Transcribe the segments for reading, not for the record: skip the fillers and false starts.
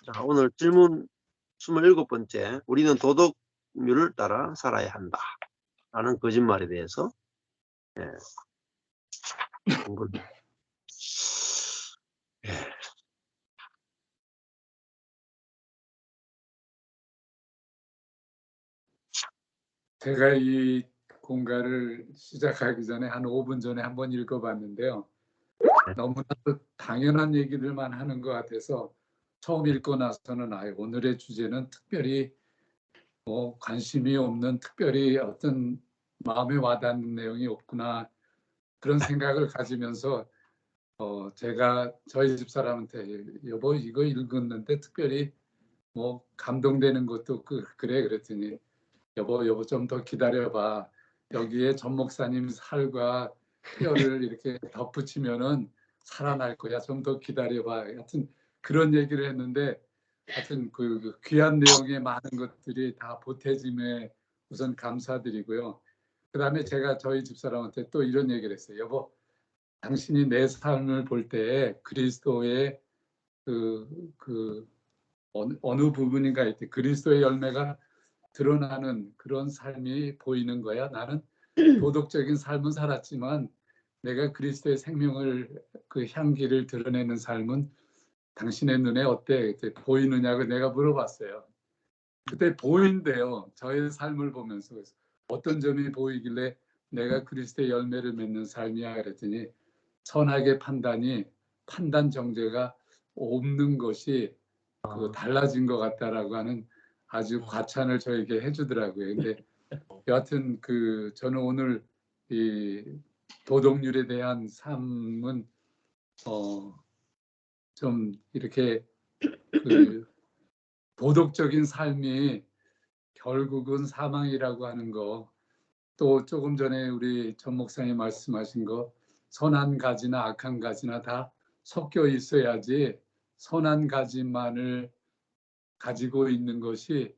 자, 오늘 질문 27번째. 우리는 도덕률을 따라 살아야 한다. 라는 거짓말에 대해서 예, 공부를. 예. 제가 이 공가를 시작하기 전에 한 5분 전에 한번 읽어봤는데요. 너무나도 당연한 얘기들만 하는 것 같아서 처음 읽고 나서는 오늘의 주제는 특별히 관심이 없는, 특별히 어떤 마음에 와닿는 내용이 없구나, 그런 생각을 가지면서 제가 저희 집사람한테 여보 이거 읽었는데 특별히 감동되는 것도 그래 그랬더니 여보 좀 더 기다려봐. 여기에 전 목사님 살과 뼈를 이렇게 덧붙이면은 살아날 거야. 좀 더 기다려봐. 하여튼 그런 얘기를 했는데, 하여튼 그 귀한 내용의 많은 것들이 다 보태짐에 우선 감사드리고요. 그다음에 제가 저희 집사람한테 또 이런 얘기를 했어요. 여보, 당신이 내 삶을 볼 때 그리스도의 그 어느 부분인가 했더니 그리스도의 열매가 드러나는 그런 삶이 보이는 거야. 나는 도덕적인 삶은 살았지만 내가 그리스도의 생명을, 그 향기를 드러내는 삶은 당신의 눈에 어때? 보이느냐고 내가 물어봤어요. 그때 보인대요. 저의 삶을 보면서. 어떤 점이 보이길래 내가 그리스도의 열매를 맺는 삶이야 그랬더니 선악의 판단 정제가 없는 것이 달라진 것 같다라고 하는 아주 과찬을 저에게 해주더라고요. 근데 여하튼 저는 오늘 이 도덕률에 대한 삶은 좀 이렇게 도덕적인 삶이 결국은 사망이라고 하는 거, 또 조금 전에 우리 전 목사님 말씀하신 거, 선한 가지나 악한 가지나 다 섞여 있어야지 선한 가지만을 가지고 있는 것이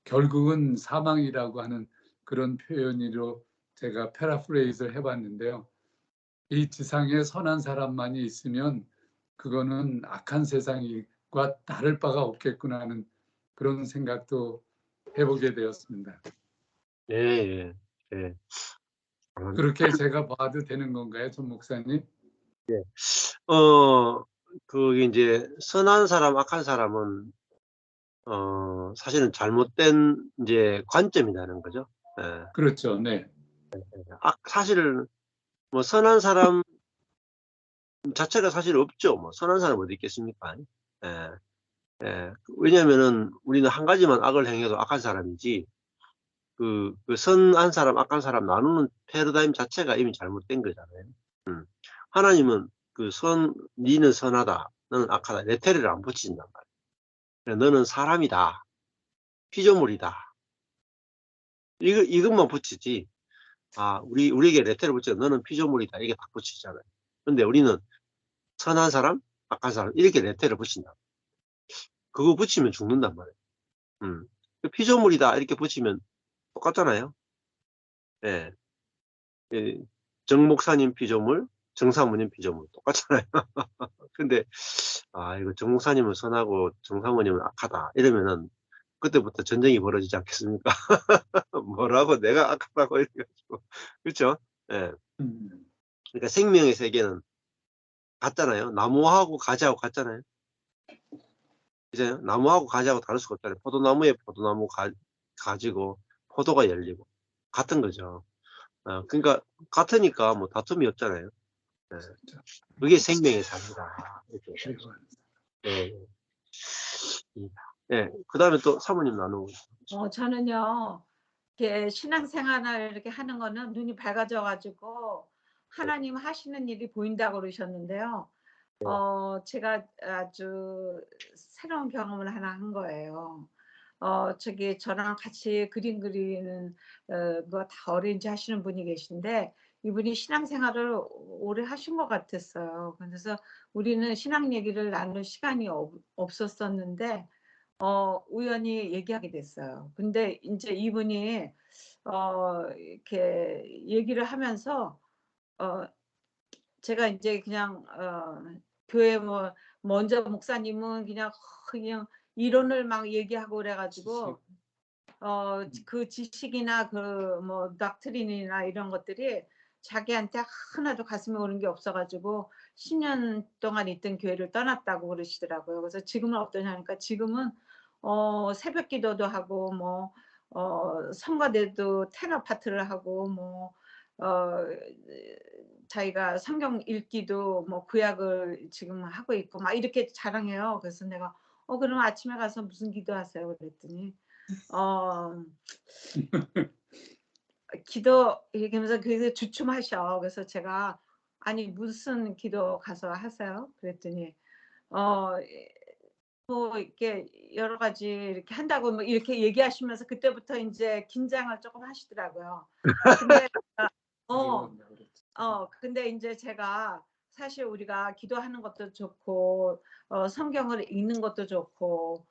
결국은 사망이라고 하는 그런 표현으로 제가 패러프레이즈를 해봤는데요. 이 지상에 선한 사람만이 있으면 그거는 악한 세상과 다를 바가 없겠구나 하는 그런 생각도 해보게 되었습니다. 예, 예, 예. 그렇게 제가 봐도 되는 건가요, 전 목사님? 그게 이제 선한 사람, 악한 사람은 사실은 잘못된 이제 관점이라는 거죠. 예. 그렇죠, 네. 사실은 뭐 선한 사람 자체가 사실 없죠. 뭐 선한 사람 어디 있겠습니까? 예. 예. 왜냐면은 우리는 한 가지만 악을 행해도 악한 사람이지, 그 선한 사람, 악한 사람 나누는 패러다임 자체가 이미 잘못된 거잖아요. 하나님은 니는 선하다, 너는 악하다, 레테르를 안 붙이신단 말이에요. 너는 사람이다, 피조물이다, 이것만 붙이지, 우리에게 레테르 붙여, 너는 피조물이다, 이게 딱 붙이잖아요. 근데 우리는 선한 사람, 악한 사람, 이렇게 레테르 붙인다. 그거 붙이면 죽는단 말이에요. 피조물이다, 이렇게 붙이면 똑같잖아요. 예. 정 목사님 피조물, 정 사모님 피조물 똑같잖아요. 근데 이거 정 목사님은 선하고 정 사모님은 악하다 이러면은 그때부터 전쟁이 벌어지지 않겠습니까? 뭐라고 내가 악하다고 이래가지고. 그렇죠? 예. 그러니까 생명의 세계는 같잖아요. 나무하고 가지하고 같잖아요. 이제 나무하고 가지하고 다를 수가 없잖아요. 포도나무에 포도나무 가지고 포도가 열리고 같은 거죠. 그러니까 같으니까 뭐 다툼이 없잖아요. 예. 그게 생명의 삶이다. 이렇게. 예. 예. 그 다음에 또 사모님 나누고. 저는요, 이렇게 신앙생활을 이렇게 하는 거는 눈이 밝아져 가지고 하나님 하시는 일이 보인다고 그러셨는데요. 제가 아주 새로운 경험을 하나 한 거예요. 저랑 같이 그림 그리는 거 다 어레인지 하시는 분이 계신데, 이분이 신앙생활을 오래 하신 것 같았어요. 그래서 우리는 신앙 얘기를 나눌 시간이 없었었는데 우연히 얘기하게 됐어요. 근데 인제 이분이 이렇게 얘기를 하면서 제가 인제 그냥 교회 뭐 먼저 목사님은 그냥 이론을 막 얘기하고 그래가지고 그 지식이나 그 뭐 닥트린이나 이런 것들이 자기한테 하나도 가슴에 오는 게 없어가지고 10년 동안 있던 교회를 떠났다고 그러시더라고요. 그래서 지금은 어떠냐 하니까 지금은 새벽 기도도 하고 뭐 성가대도 테너 파트를 하고 뭐 자기가 성경 읽기도 뭐 구약을 지금 하고 있고 막 이렇게 자랑해요. 그래서 내가 그럼 아침에 가서 무슨 기도하세요? 그랬더니 기도 얘기하면서 그래서 주춤하셔. 그래서 제가 아니 무슨 기도 가서 하세요? 그랬더니 뭐 이렇게 여러 가지 이렇게 한다고 뭐 이렇게 얘기하시면서 그때부터 이제 긴장을 조금 하시더라고요. 근데 근데 이제 제가 사실 우리가 기도하는 것도 좋고 성경을 읽는 것도 좋고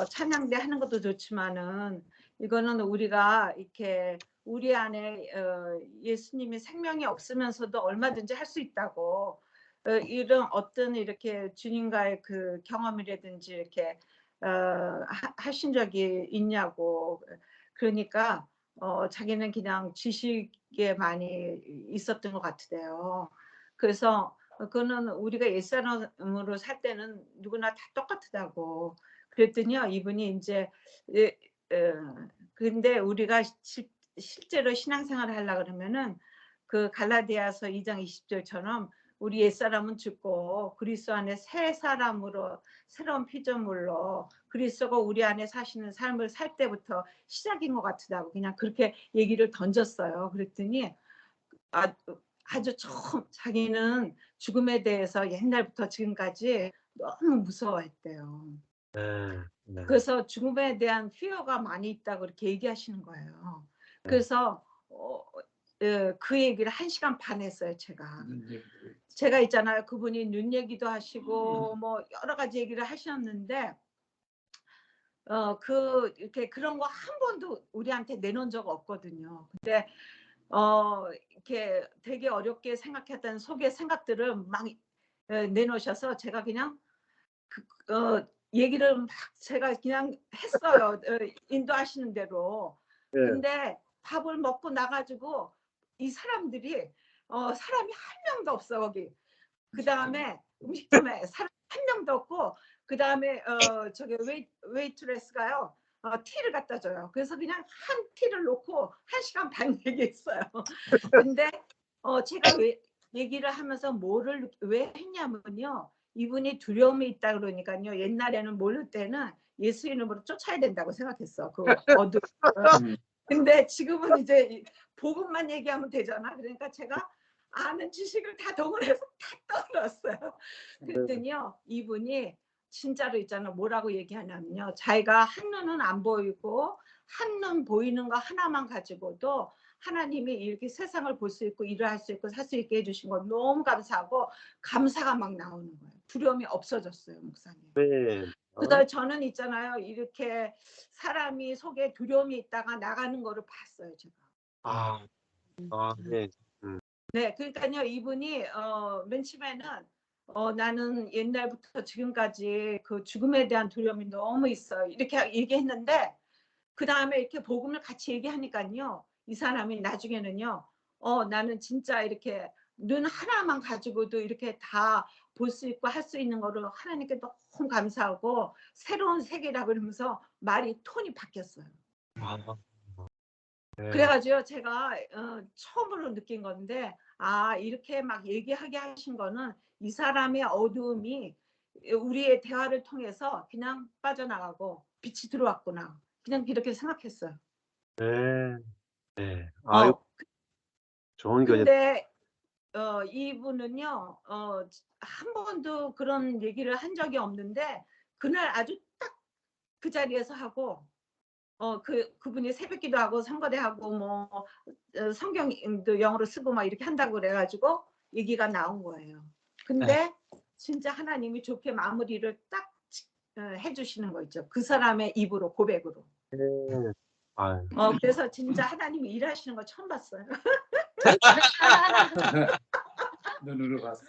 찬양대 하는 것도 좋지만은 이거는 우리가 이렇게 우리 안에 예수님이 생명이 없으면서도 얼마든지 할 수 있다고 이런 어떤 이렇게 주님과의 그 경험이라든지 이렇게 하신 적이 있냐고. 그러니까 자기는 그냥 지식에 많이 있었던 것 같대요. 그래서 그거는 우리가 옛사람으로 살 때는 누구나 다 똑같다고. 그랬더니요, 이분이 이제 근데 우리가 실제로 신앙생활을 하려고 그러면은 그 갈라디아서 2장 20절처럼 우리 옛사람은 죽고 그리스도 안에 새 사람으로 새로운 피조물로 그리스도가 우리 안에 사시는 삶을 살 때부터 시작인 것 같다고 그냥 그렇게 얘기를 던졌어요. 그랬더니 아주 처음 자기는 죽음에 대해서 옛날부터 지금까지 너무 무서워했대요. 네. 그래서 죽음에 대한 fear가 많이 있다고 그렇게 얘기하시는 거예요. 네. 그래서 그 얘기를 1시간 반 했어요, 제가. 제가 있잖아요. 그분이 눈 얘기도 하시고 뭐 여러 가지 얘기를 하셨는데 이렇게 그런 거 한 번도 우리한테 내놓은 적 없거든요. 근데 이렇게 되게 어렵게 생각했던 속의 생각들을 막 내놓으셔서 제가 그냥 얘기를 막 제가 그냥 했어요. 인도하시는 대로. 네. 근데 밥을 먹고 나가지고 이 사람들이 사람이 한 명도 없어 거기. 그 다음에 음식점에 사람 한 명도 없고 그 다음에 저기 웨이트레스가요 티를 갖다 줘요. 그래서 그냥 한 티를 놓고 1시간 반 얘기했어요. 근데 제가 왜 얘기를 하면서 왜 했냐면요. 이분이 두려움이 있다 그러니까요. 옛날에는 모를 때는 예수 이름으로 쫓아야 된다고 생각했어. 그 어둠. 근데 지금은 이제 복음만 얘기하면 되잖아. 그러니까 제가 아는 지식을 다 동원해서 다 떠들었어요. 그랬더니요. 이분이 진짜로 있잖아. 뭐라고 얘기하냐면요. 자기가 한눈은 안 보이고 한눈 보이는 거 하나만 가지고도 하나님이 이렇게 세상을 볼 수 있고 일을 할 수 있고 살 수 있게 해주신 거 너무 감사하고 감사가 막 나오는 거예요. 두려움이 없어졌어요, 목사님. 네. 그래서 저는 있잖아요. 이렇게 사람이 속에 두려움이 있다가 나가는 거를 봤어요, 제가. 네. 네, 그러니까요. 이분이 맨 처음에는 나는 옛날부터 지금까지 그 죽음에 대한 두려움이 너무 있어요. 이렇게 얘기했는데 그 다음에 이렇게 복음을 같이 얘기하니까요. 이 사람이 나중에는요. 나는 진짜 이렇게 눈 하나만 가지고도 이렇게 다 볼 수 있고 할 수 있는 거를 하나님께 너무 감사하고 새로운 세계라 그러면서 말이 톤이 바뀌었어요. 네. 그래가지고 제가 처음으로 느낀 건데 이렇게 막 얘기하게 하신 거는 이 사람의 어두움이 우리의 대화를 통해서 그냥 빠져나가고 빛이 들어왔구나. 그냥 이렇게 생각했어요. 네. 네. 아유, 좋은 교제. 근데 이분은요 한 번도 그런 얘기를 한 적이 없는데 그날 아주 딱 그 자리에서 하고 그분이 새벽기도 하고 선거대하고 뭐 성경도 영어로 쓰고 막 이렇게 한다고 그래가지고 얘기가 나온 거예요. 근데 진짜 하나님이 좋게 마무리를 딱 해주시는 거 있죠. 그 사람의 입으로 고백으로. 네. 아유. 그래서 진짜 하나님이 일하시는 거 처음 봤어요. 눈으로 봤어.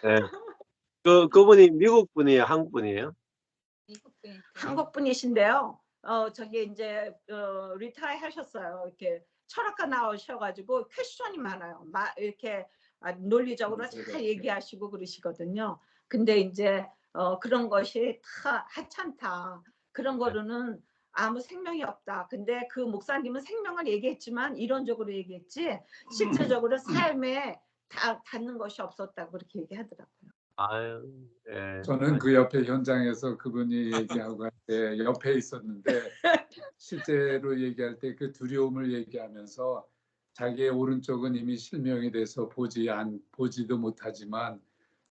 네. 그분이 미국 분이에요? 한국 분이에요? 한국 분이신데요. 저기 이제 리타이 하셨어요. 이렇게 철학과 나오셔가지고 퀘스천이 많아요. 이렇게 논리적으로 잘 얘기하시고 그러시거든요. 근데 이제 그런 것이 다 하찮다. 그런 거로는 아무 생명이 없다. 근데 그 목사님은 생명을 얘기했지만 이론적으로 얘기했지 실체적으로 삶에 닿는 것이 없었다고 그렇게 얘기하더라고요. 아유, 예. 저는 그 옆에 현장에서 그분이 얘기하고 할 때 옆에 있었는데 실제로 얘기할 때 그 두려움을 얘기하면서 자기의 오른쪽은 이미 실명이 돼서 보지도 못하지만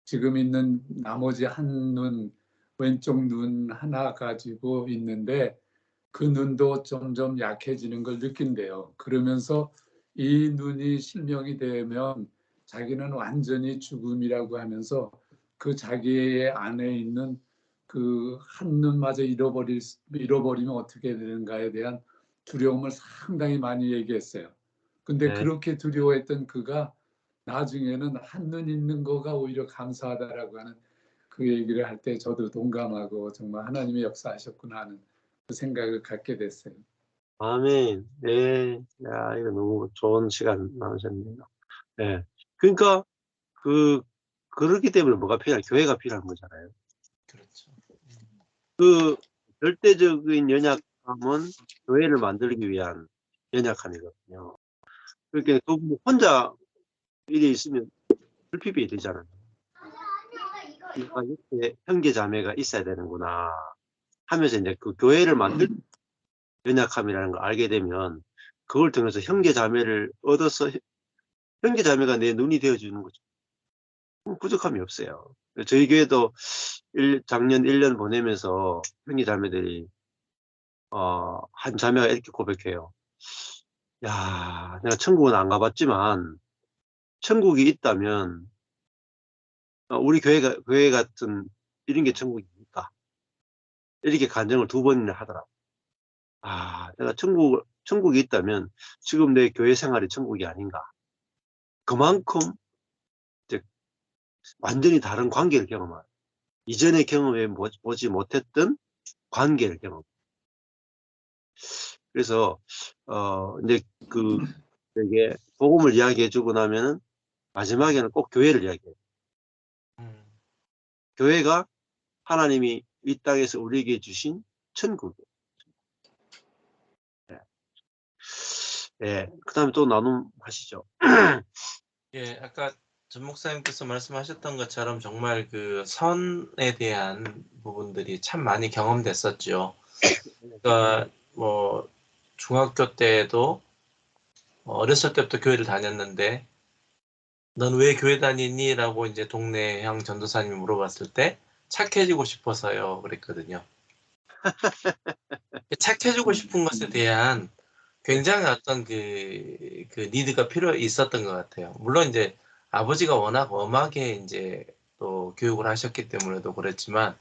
지금 있는 나머지 한 눈, 왼쪽 눈 하나 가지고 있는데 그 눈도 점점 약해지는 걸 느낀대요. 그러면서 이 눈이 실명이 되면 자기는 완전히 죽음이라고 하면서 그 자기의 안에 있는 그 한눈마저 잃어버리면 어떻게 되는가에 대한 두려움을 상당히 많이 얘기했어요. 근데 네. 그렇게 두려워했던 그가 나중에는 한눈 있는 거가 오히려 감사하다라고 하는 그 얘기를 할 때 저도 동감하고 정말 하나님의 역사하셨구나 하는 그 생각을 갖게 됐어요. 아멘. 네. 야, 이거 너무 좋은 시간 나누셨네요. 예. 그러니까 그렇기 때문에 뭐가 필요해? 교회가 필요한 거잖아요. 그렇죠. 그 절대적인 연약함은 교회를 만들기 위한 연약함이거든요. 그러니까 그분 혼자 일에 있으면 불피비해야 되잖아요. 그러니까 이렇게 형제 자매가 있어야 되는구나 하면서 이제 그 교회를 만들 연약함이라는 걸 알게 되면 그걸 통해서 형제 자매를 얻어서 형제 자매가 내 눈이 되어주는 거죠. 부족함이 없어요. 저희 교회도 작년 1년 보내면서 형제 자매들이 한 자매가 이렇게 고백해요. 야, 내가 천국은 안 가봤지만 천국이 있다면 우리 교회 같은 이런 게 천국입니까? 이렇게 간증을 2번이나 하더라고. 내가 천국이 있다면 지금 내 교회 생활이 천국이 아닌가. 그만큼 이제 완전히 다른 관계를 경험한, 이전에 경험해 보지 못했던 관계를 경험. 그래서 이제 이게 복음을 이야기해주고 나면은 마지막에는 꼭 교회를 이야기해요. 교회가 하나님이 이 땅에서 우리에게 주신 천국이에요. 네. 네. 그 다음에 또 나눔하시죠. 예, 아까 전 목사님께서 말씀하셨던 것처럼 정말 그 선에 대한 부분들이 참 많이 경험됐었죠. 그러니까 뭐 중학교 때도 어렸을 때부터 교회를 다녔는데 넌 왜 교회 다니니? 라고 이제 동네 형 전도사님이 물어봤을 때 착해지고 싶어서요. 그랬거든요. 착해지고 싶은 것에 대한 굉장히 어떤 그 니드가 있었던 것 같아요. 물론 이제 아버지가 워낙 엄하게 이제 또 교육을 하셨기 때문에도 그렇지만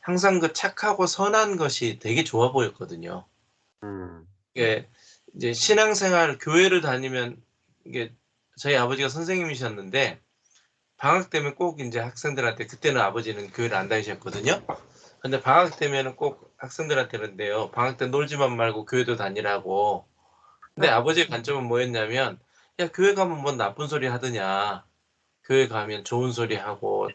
항상 그 착하고 선한 것이 되게 좋아 보였거든요. 이게 이제 신앙생활 교회를 다니면 이게 저희 아버지가 선생님이셨는데 방학 때면 꼭 이제 학생들한테 그때는 아버지는 교회를 안 다니셨거든요. 근데 방학 때면은 꼭 학생들한테 그런데요. 방학 때 놀지만 말고 교회도 다니라고. 근데 아버지의 관점은 뭐였냐면 야 교회 가면 뭐 나쁜 소리 하더냐. 교회 가면 좋은 소리 하고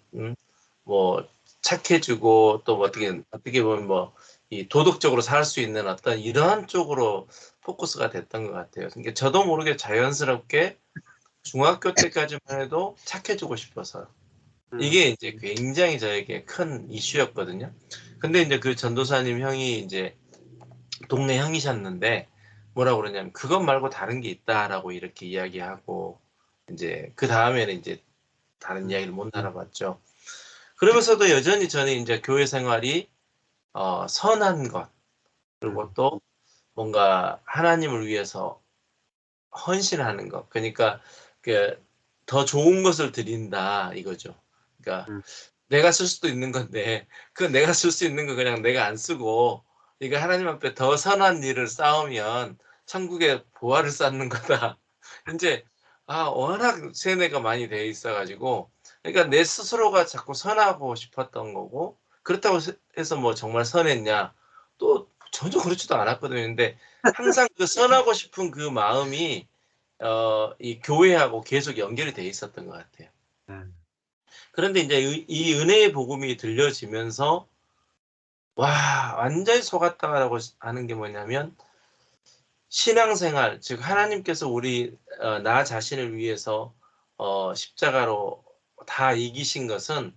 뭐 착해지고 또 어떻게 보면 뭐 이 도덕적으로 살 수 있는 어떤 이러한 쪽으로 포커스가 됐던 것 같아요. 그러니까 저도 모르게 자연스럽게 중학교 때까지만 해도 착해지고 싶어서 이게 이제 굉장히 저에게 큰 이슈였거든요. 근데 이제 그 전도사님 형이 이제 동네 형이셨는데 뭐라고 그러냐면 그것 말고 다른 게 있다라고 이렇게 이야기하고 이제 그 다음에는 이제 다른 이야기를 못 알아봤죠. 그러면서도 여전히 저는 이제 교회 생활이 선한 것 그리고 또 뭔가 하나님을 위해서 헌신하는 것 그러니까 더 좋은 것을 드린다 이거죠. 그러니까 내가 쓸 수도 있는 건데 그 내가 쓸 수 있는 거 그냥 내가 안 쓰고 이거 하나님 앞에 더 선한 일을 쌓으면 천국의 보화를 쌓는 거다. 이제 워낙 세뇌가 많이 돼 있어가지고 그러니까 내 스스로가 자꾸 선하고 싶었던 거고, 그렇다고 해서 뭐 정말 선했냐? 또 전혀 그렇지도 않았거든요. 근데 항상 그 선하고 싶은 그 마음이 이 교회하고 계속 연결이 돼 있었던 것 같아요. 그런데 이제 이 은혜의 복음이 들려지면서 와, 완전히 속았다라고 하는 게 뭐냐면, 신앙생활, 즉 하나님께서 나 자신을 위해서 십자가로 다 이기신 것은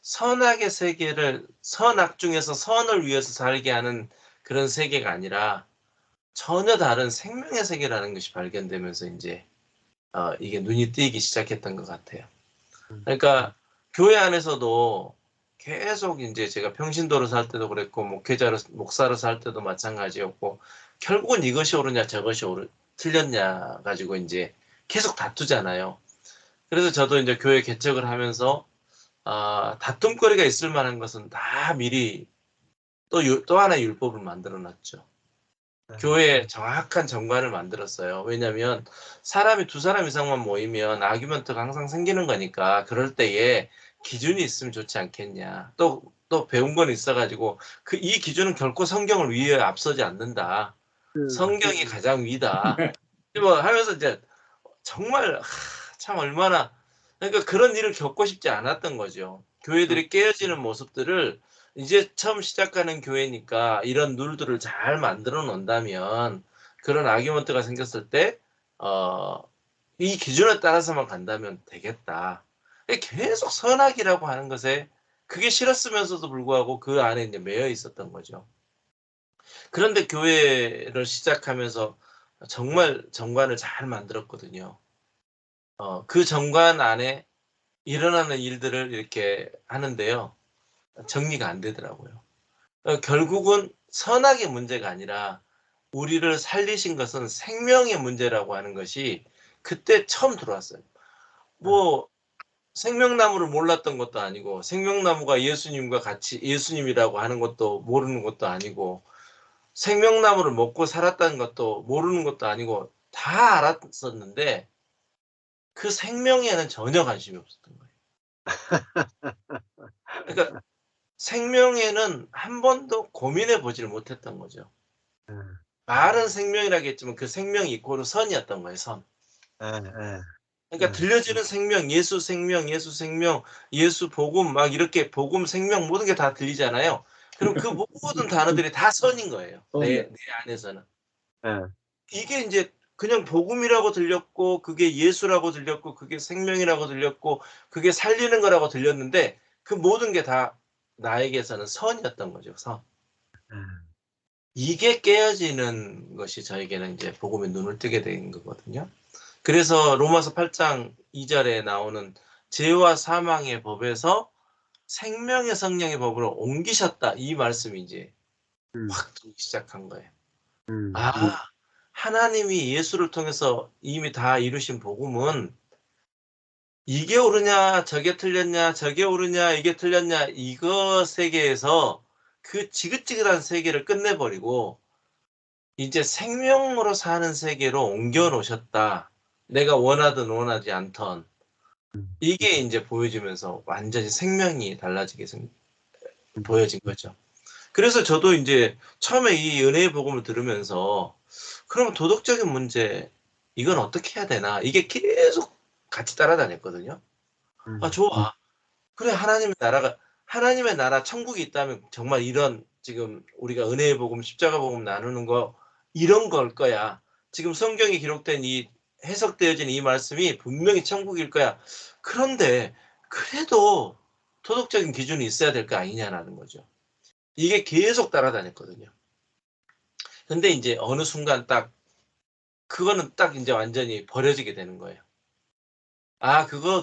선악의 세계를, 선악 중에서 선을 위해서 살게 하는 그런 세계가 아니라 전혀 다른 생명의 세계라는 것이 발견되면서 이제 이게 눈이 띄기 시작했던 것 같아요. 그러니까 교회 안에서도 계속 이제 제가 평신도로 살 때도 그랬고, 목사로 살 때도 마찬가지였고, 결국은 이것이 옳으냐 저것이 틀렸냐 가지고 이제 계속 다투잖아요. 그래서 저도 이제 교회 개척을 하면서 다툼거리가 있을 만한 것은 다 미리 또 하나의 율법을 만들어 놨죠. 교회에 정확한 정관을 만들었어요. 왜냐하면 사람이 2사람 이상만 모이면 아규먼트가 항상 생기는 거니까, 그럴 때에 기준이 있으면 좋지 않겠냐. 또 배운 건 있어가지고 이 기준은 결코 성경을 위에 앞서지 않는다. 성경이 가장 위다. 뭐 하면서 이제 정말 참 얼마나, 그러니까 그런 일을 겪고 싶지 않았던 거죠. 교회들이 깨어지는 모습들을, 이제 처음 시작하는 교회니까 이런 룰들을 잘 만들어 놓는다면, 그런 아규먼트가 생겼을 때 이 기준에 따라서만 간다면 되겠다. 계속 선악이라고 하는 것에 그게 싫었으면서도 불구하고 그 안에 이제 매여 있었던 거죠. 그런데 교회를 시작하면서 정말 정관을 잘 만들었거든요. 그 정관 안에 일어나는 일들을 이렇게 하는데요, 정리가 안 되더라고요. 결국은 선악의 문제가 아니라 우리를 살리신 것은 생명의 문제라고 하는 것이 그때 처음 들어왔어요. 뭐 생명나무를 몰랐던 것도 아니고, 생명나무가 예수님과 같이 예수님이라고 하는 것도 모르는 것도 아니고, 생명나무를 먹고 살았다는 것도 모르는 것도 아니고, 다 알았었는데 그 생명에는 전혀 관심이 없었던 거예요. 그러니까 생명에는 한 번도 고민해 보지를 못했던 거죠. 말은 생명이라겠지만 그 생명이 이코르 선이었던 거예요, 선. 그러니까 들려지는 생명, 예수 생명, 예수 생명, 예수 복음, 막 이렇게 복음, 생명 모든 게 다 들리잖아요. 그럼 그 모든 단어들이 다 선인 거예요. 내 안에서는. 이게 이제 그냥 복음이라고 들렸고, 그게 예수라고 들렸고, 그게 생명이라고 들렸고, 그게 살리는 거라고 들렸는데, 그 모든 게 다 나에게서는 선이었던 거죠, 선. 이게 깨어지는 것이 저에게는 이제 복음에 눈을 뜨게 된 거거든요. 그래서 로마서 8장 2절에 나오는 죄와 사망의 법에서 생명의 성령의 법으로 옮기셨다, 이 말씀이 이제 확 들기 시작한 거예요. 하나님이 예수를 통해서 이미 다 이루신 복음은 이게 옳으냐 저게 틀렸냐, 저게 옳으냐 이게 틀렸냐, 이거 세계에서 그 지긋지긋한 세계를 끝내버리고 이제 생명으로 사는 세계로 옮겨 놓으셨다. 내가 원하든 원하지 않던. 이게 이제 보여지면서 완전히 생명이 달라지게 보여진 거죠. 그래서 저도 이제 처음에 이 은혜의 복음을 들으면서, 그러면 도덕적인 문제, 이건 어떻게 해야 되나, 이게 계속 같이 따라다녔거든요. 좋아. 그래, 하나님의 나라 천국이 있다면 정말 이런, 지금 우리가 은혜의 복음, 십자가 복음 나누는 거, 이런 걸 거야. 지금 성경에 기록된 이 해석되어진 이 말씀이 분명히 천국일 거야. 그런데 그래도 도덕적인 기준이 있어야 될 거 아니냐라는 거죠. 이게 계속 따라다녔거든요. 근데 이제 어느 순간 그거는 이제 완전히 버려지게 되는 거예요.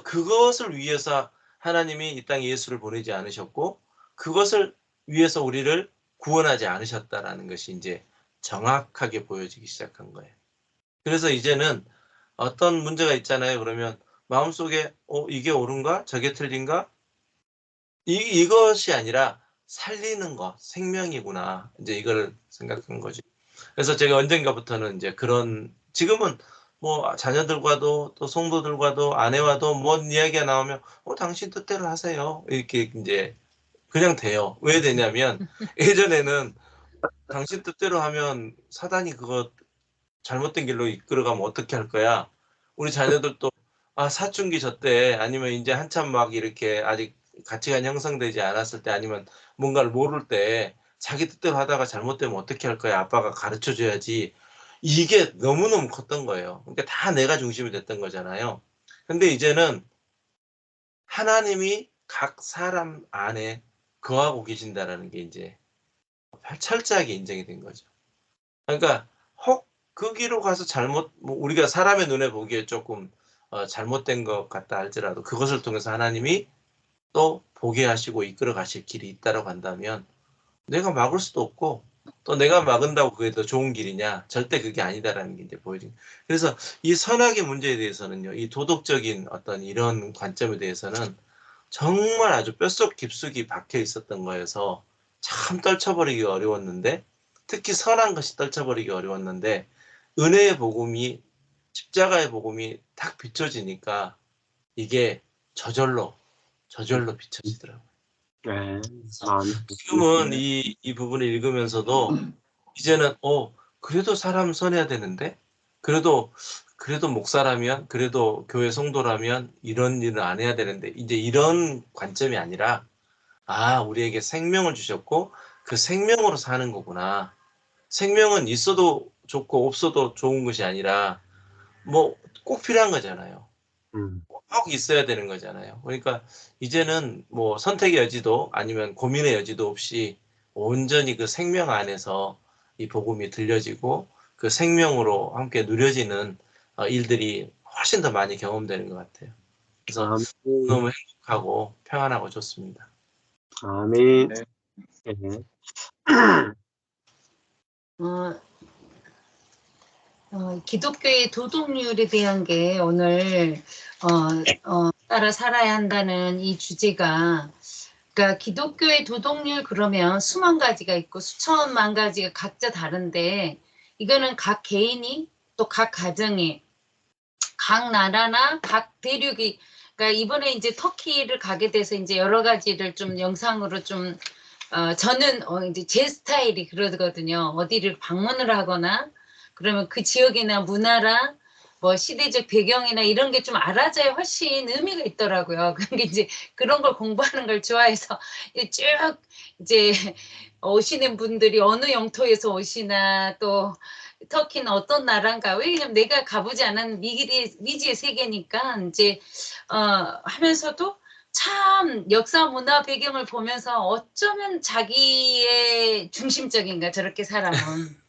그것을 위해서 하나님이 이 땅에 예수를 보내지 않으셨고, 그것을 위해서 우리를 구원하지 않으셨다라는 것이 이제 정확하게 보여지기 시작한 거예요. 그래서 이제는 어떤 문제가 있잖아요. 그러면 마음속에 이게 옳은가? 저게 틀린가? 이것이 아니라 살리는 거, 생명이구나. 이제 이거를 생각한 거지. 그래서 제가 언젠가부터는 이제 지금은 뭐 자녀들과도 또 성도들과도 아내와도 뭔 이야기가 나오면 당신 뜻대로 하세요. 이렇게 이제 그냥 돼요. 왜 되냐면 예전에는 당신 뜻대로 하면 사단이 그거 잘못된 길로 이끌어가면 어떻게 할 거야? 우리 자녀들도 사춘기 졌대 아니면 이제 한참 막 이렇게 아직 가치관이 형성되지 않았을 때 아니면 뭔가를 모를 때 자기 뜻대로 하다가 잘못되면 어떻게 할 거야? 아빠가 가르쳐 줘야지. 이게 너무너무 컸던 거예요. 그러니까 다 내가 중심이 됐던 거잖아요. 근데 이제는 하나님이 각 사람 안에 거하고 계신다라는 게 이제 철저하게 인정이 된 거죠. 그러니까 혹 그 길로 가서 뭐 우리가 사람의 눈에 보기에 조금 잘못된 것 같다 할지라도 그것을 통해서 하나님이 또 보게 하시고 이끌어 가실 길이 있다라고 한다면 내가 막을 수도 없고 또 내가 막은다고 그게 더 좋은 길이냐? 절대 그게 아니다라는 게 이제 보여진. 그래서 이 선악의 문제에 대해서는요, 이 도덕적인 어떤 이런 관점에 대해서는 정말 아주 뼛속 깊숙이 박혀 있었던 거여서 참 떨쳐버리기 어려웠는데, 특히 선한 것이 떨쳐버리기 어려웠는데, 은혜의 복음이, 십자가의 복음이 딱 비춰지니까 이게 저절로 비춰지더라고요. 네. 지금은 이 부분을 읽으면서도 이제는 그래도 사람 선해야 되는데 그래도 목사라면 그래도 교회 성도라면 이런 일을 안 해야 되는데 이제 이런 관점이 아니라 우리에게 생명을 주셨고 그 생명으로 사는 거구나. 생명은 있어도 좋고 없어도 좋은 것이 아니라 뭐 꼭 필요한 거잖아요. 꼭 있어야 되는 거잖아요. 그러니까 이제는 뭐 선택의 여지도 아니면 고민의 여지도 없이 온전히 그 생명 안에서 이 복음이 들려지고 그 생명으로 함께 누려지는 일들이 훨씬 더 많이 경험되는 것 같아요. 그래서 너무 행복하고 평안하고 좋습니다. 아멘. 네. 네. 기독교의 도덕률에 대한 게 오늘 따라 살아야 한다는 이 주제가, 그러니까 기독교의 도덕률 그러면 수만 가지가 있고 수천만 가지가 각자 다른데, 이거는 각 개인이 또 각 가정이 각 나라나 각 대륙이, 그러니까 이번에 이제 터키를 가게 돼서 이제 여러 가지를 좀 영상으로 좀 저는 이제 제 스타일이 그러거든요. 어디를 방문을 하거나 그러면 그 지역이나 문화랑 뭐 시대적 배경이나 이런 게 좀 알아져야 훨씬 의미가 있더라고요. 근데 이제 그런 걸 공부하는 걸 좋아해서 쭉 이제 오시는 분들이 어느 영토에서 오시나 또 터키는 어떤 나라인가, 왜냐면 내가 가보지 않은 미지의 세계니까 이제 하면서도 참 역사 문화 배경을 보면서 어쩌면 자기의 중심적인가 저렇게 사람은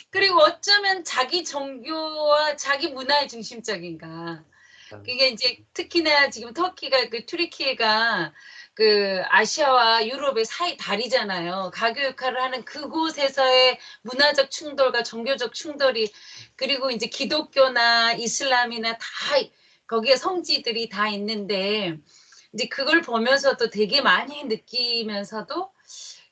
그리고 어쩌면 자기 종교와 자기 문화의 중심적인가. 그게 이제 특히나 지금 터키가 그 튀르키예가 그 아시아와 유럽의 사이 다리잖아요. 가교 역할을 하는 그곳에서의 문화적 충돌과 종교적 충돌이, 그리고 이제 기독교나 이슬람이나 다 거기에 성지들이 다 있는데 이제 그걸 보면서도 되게 많이 느끼면서도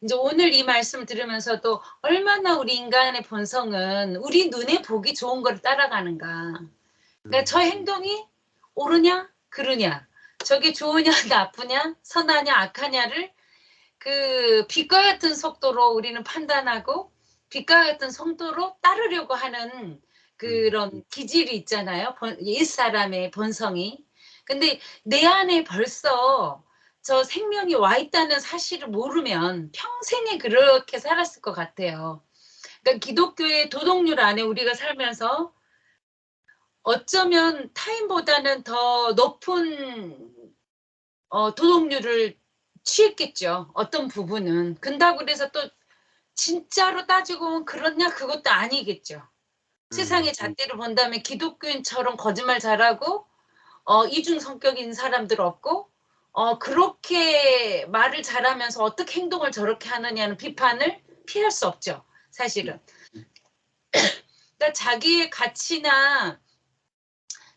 이제 오늘 이 말씀을 들으면서도 얼마나 우리 인간의 본성은 우리 눈에 보기 좋은 걸 따라가는가. 그러니까 저 행동이 옳으냐 그르냐, 저게 좋으냐 나쁘냐 선하냐 악하냐를 그 빛과 같은 속도로 우리는 판단하고 빛과 같은 속도로 따르려고 하는 그런 기질이 있잖아요. 옛사람의 본성이. 근데 내 안에 벌써 저 생명이 와 있다는 사실을 모르면 평생에 그렇게 살았을 것 같아요. 그러니까 기독교의 도덕률 안에 우리가 살면서 어쩌면 타인보다는 더 높은 도덕률을 취했겠죠. 어떤 부분은. 근다고 그래서 또 진짜로 따지고 보면 그렇냐? 그것도 아니겠죠. 세상의 잣대로 본다면 기독교인처럼 거짓말 잘하고 이중 성격인 사람들 없고 그렇게 말을 잘하면서 어떻게 행동을 저렇게 하느냐는 비판을 피할 수 없죠. 사실은. 그러니까 자기의 가치나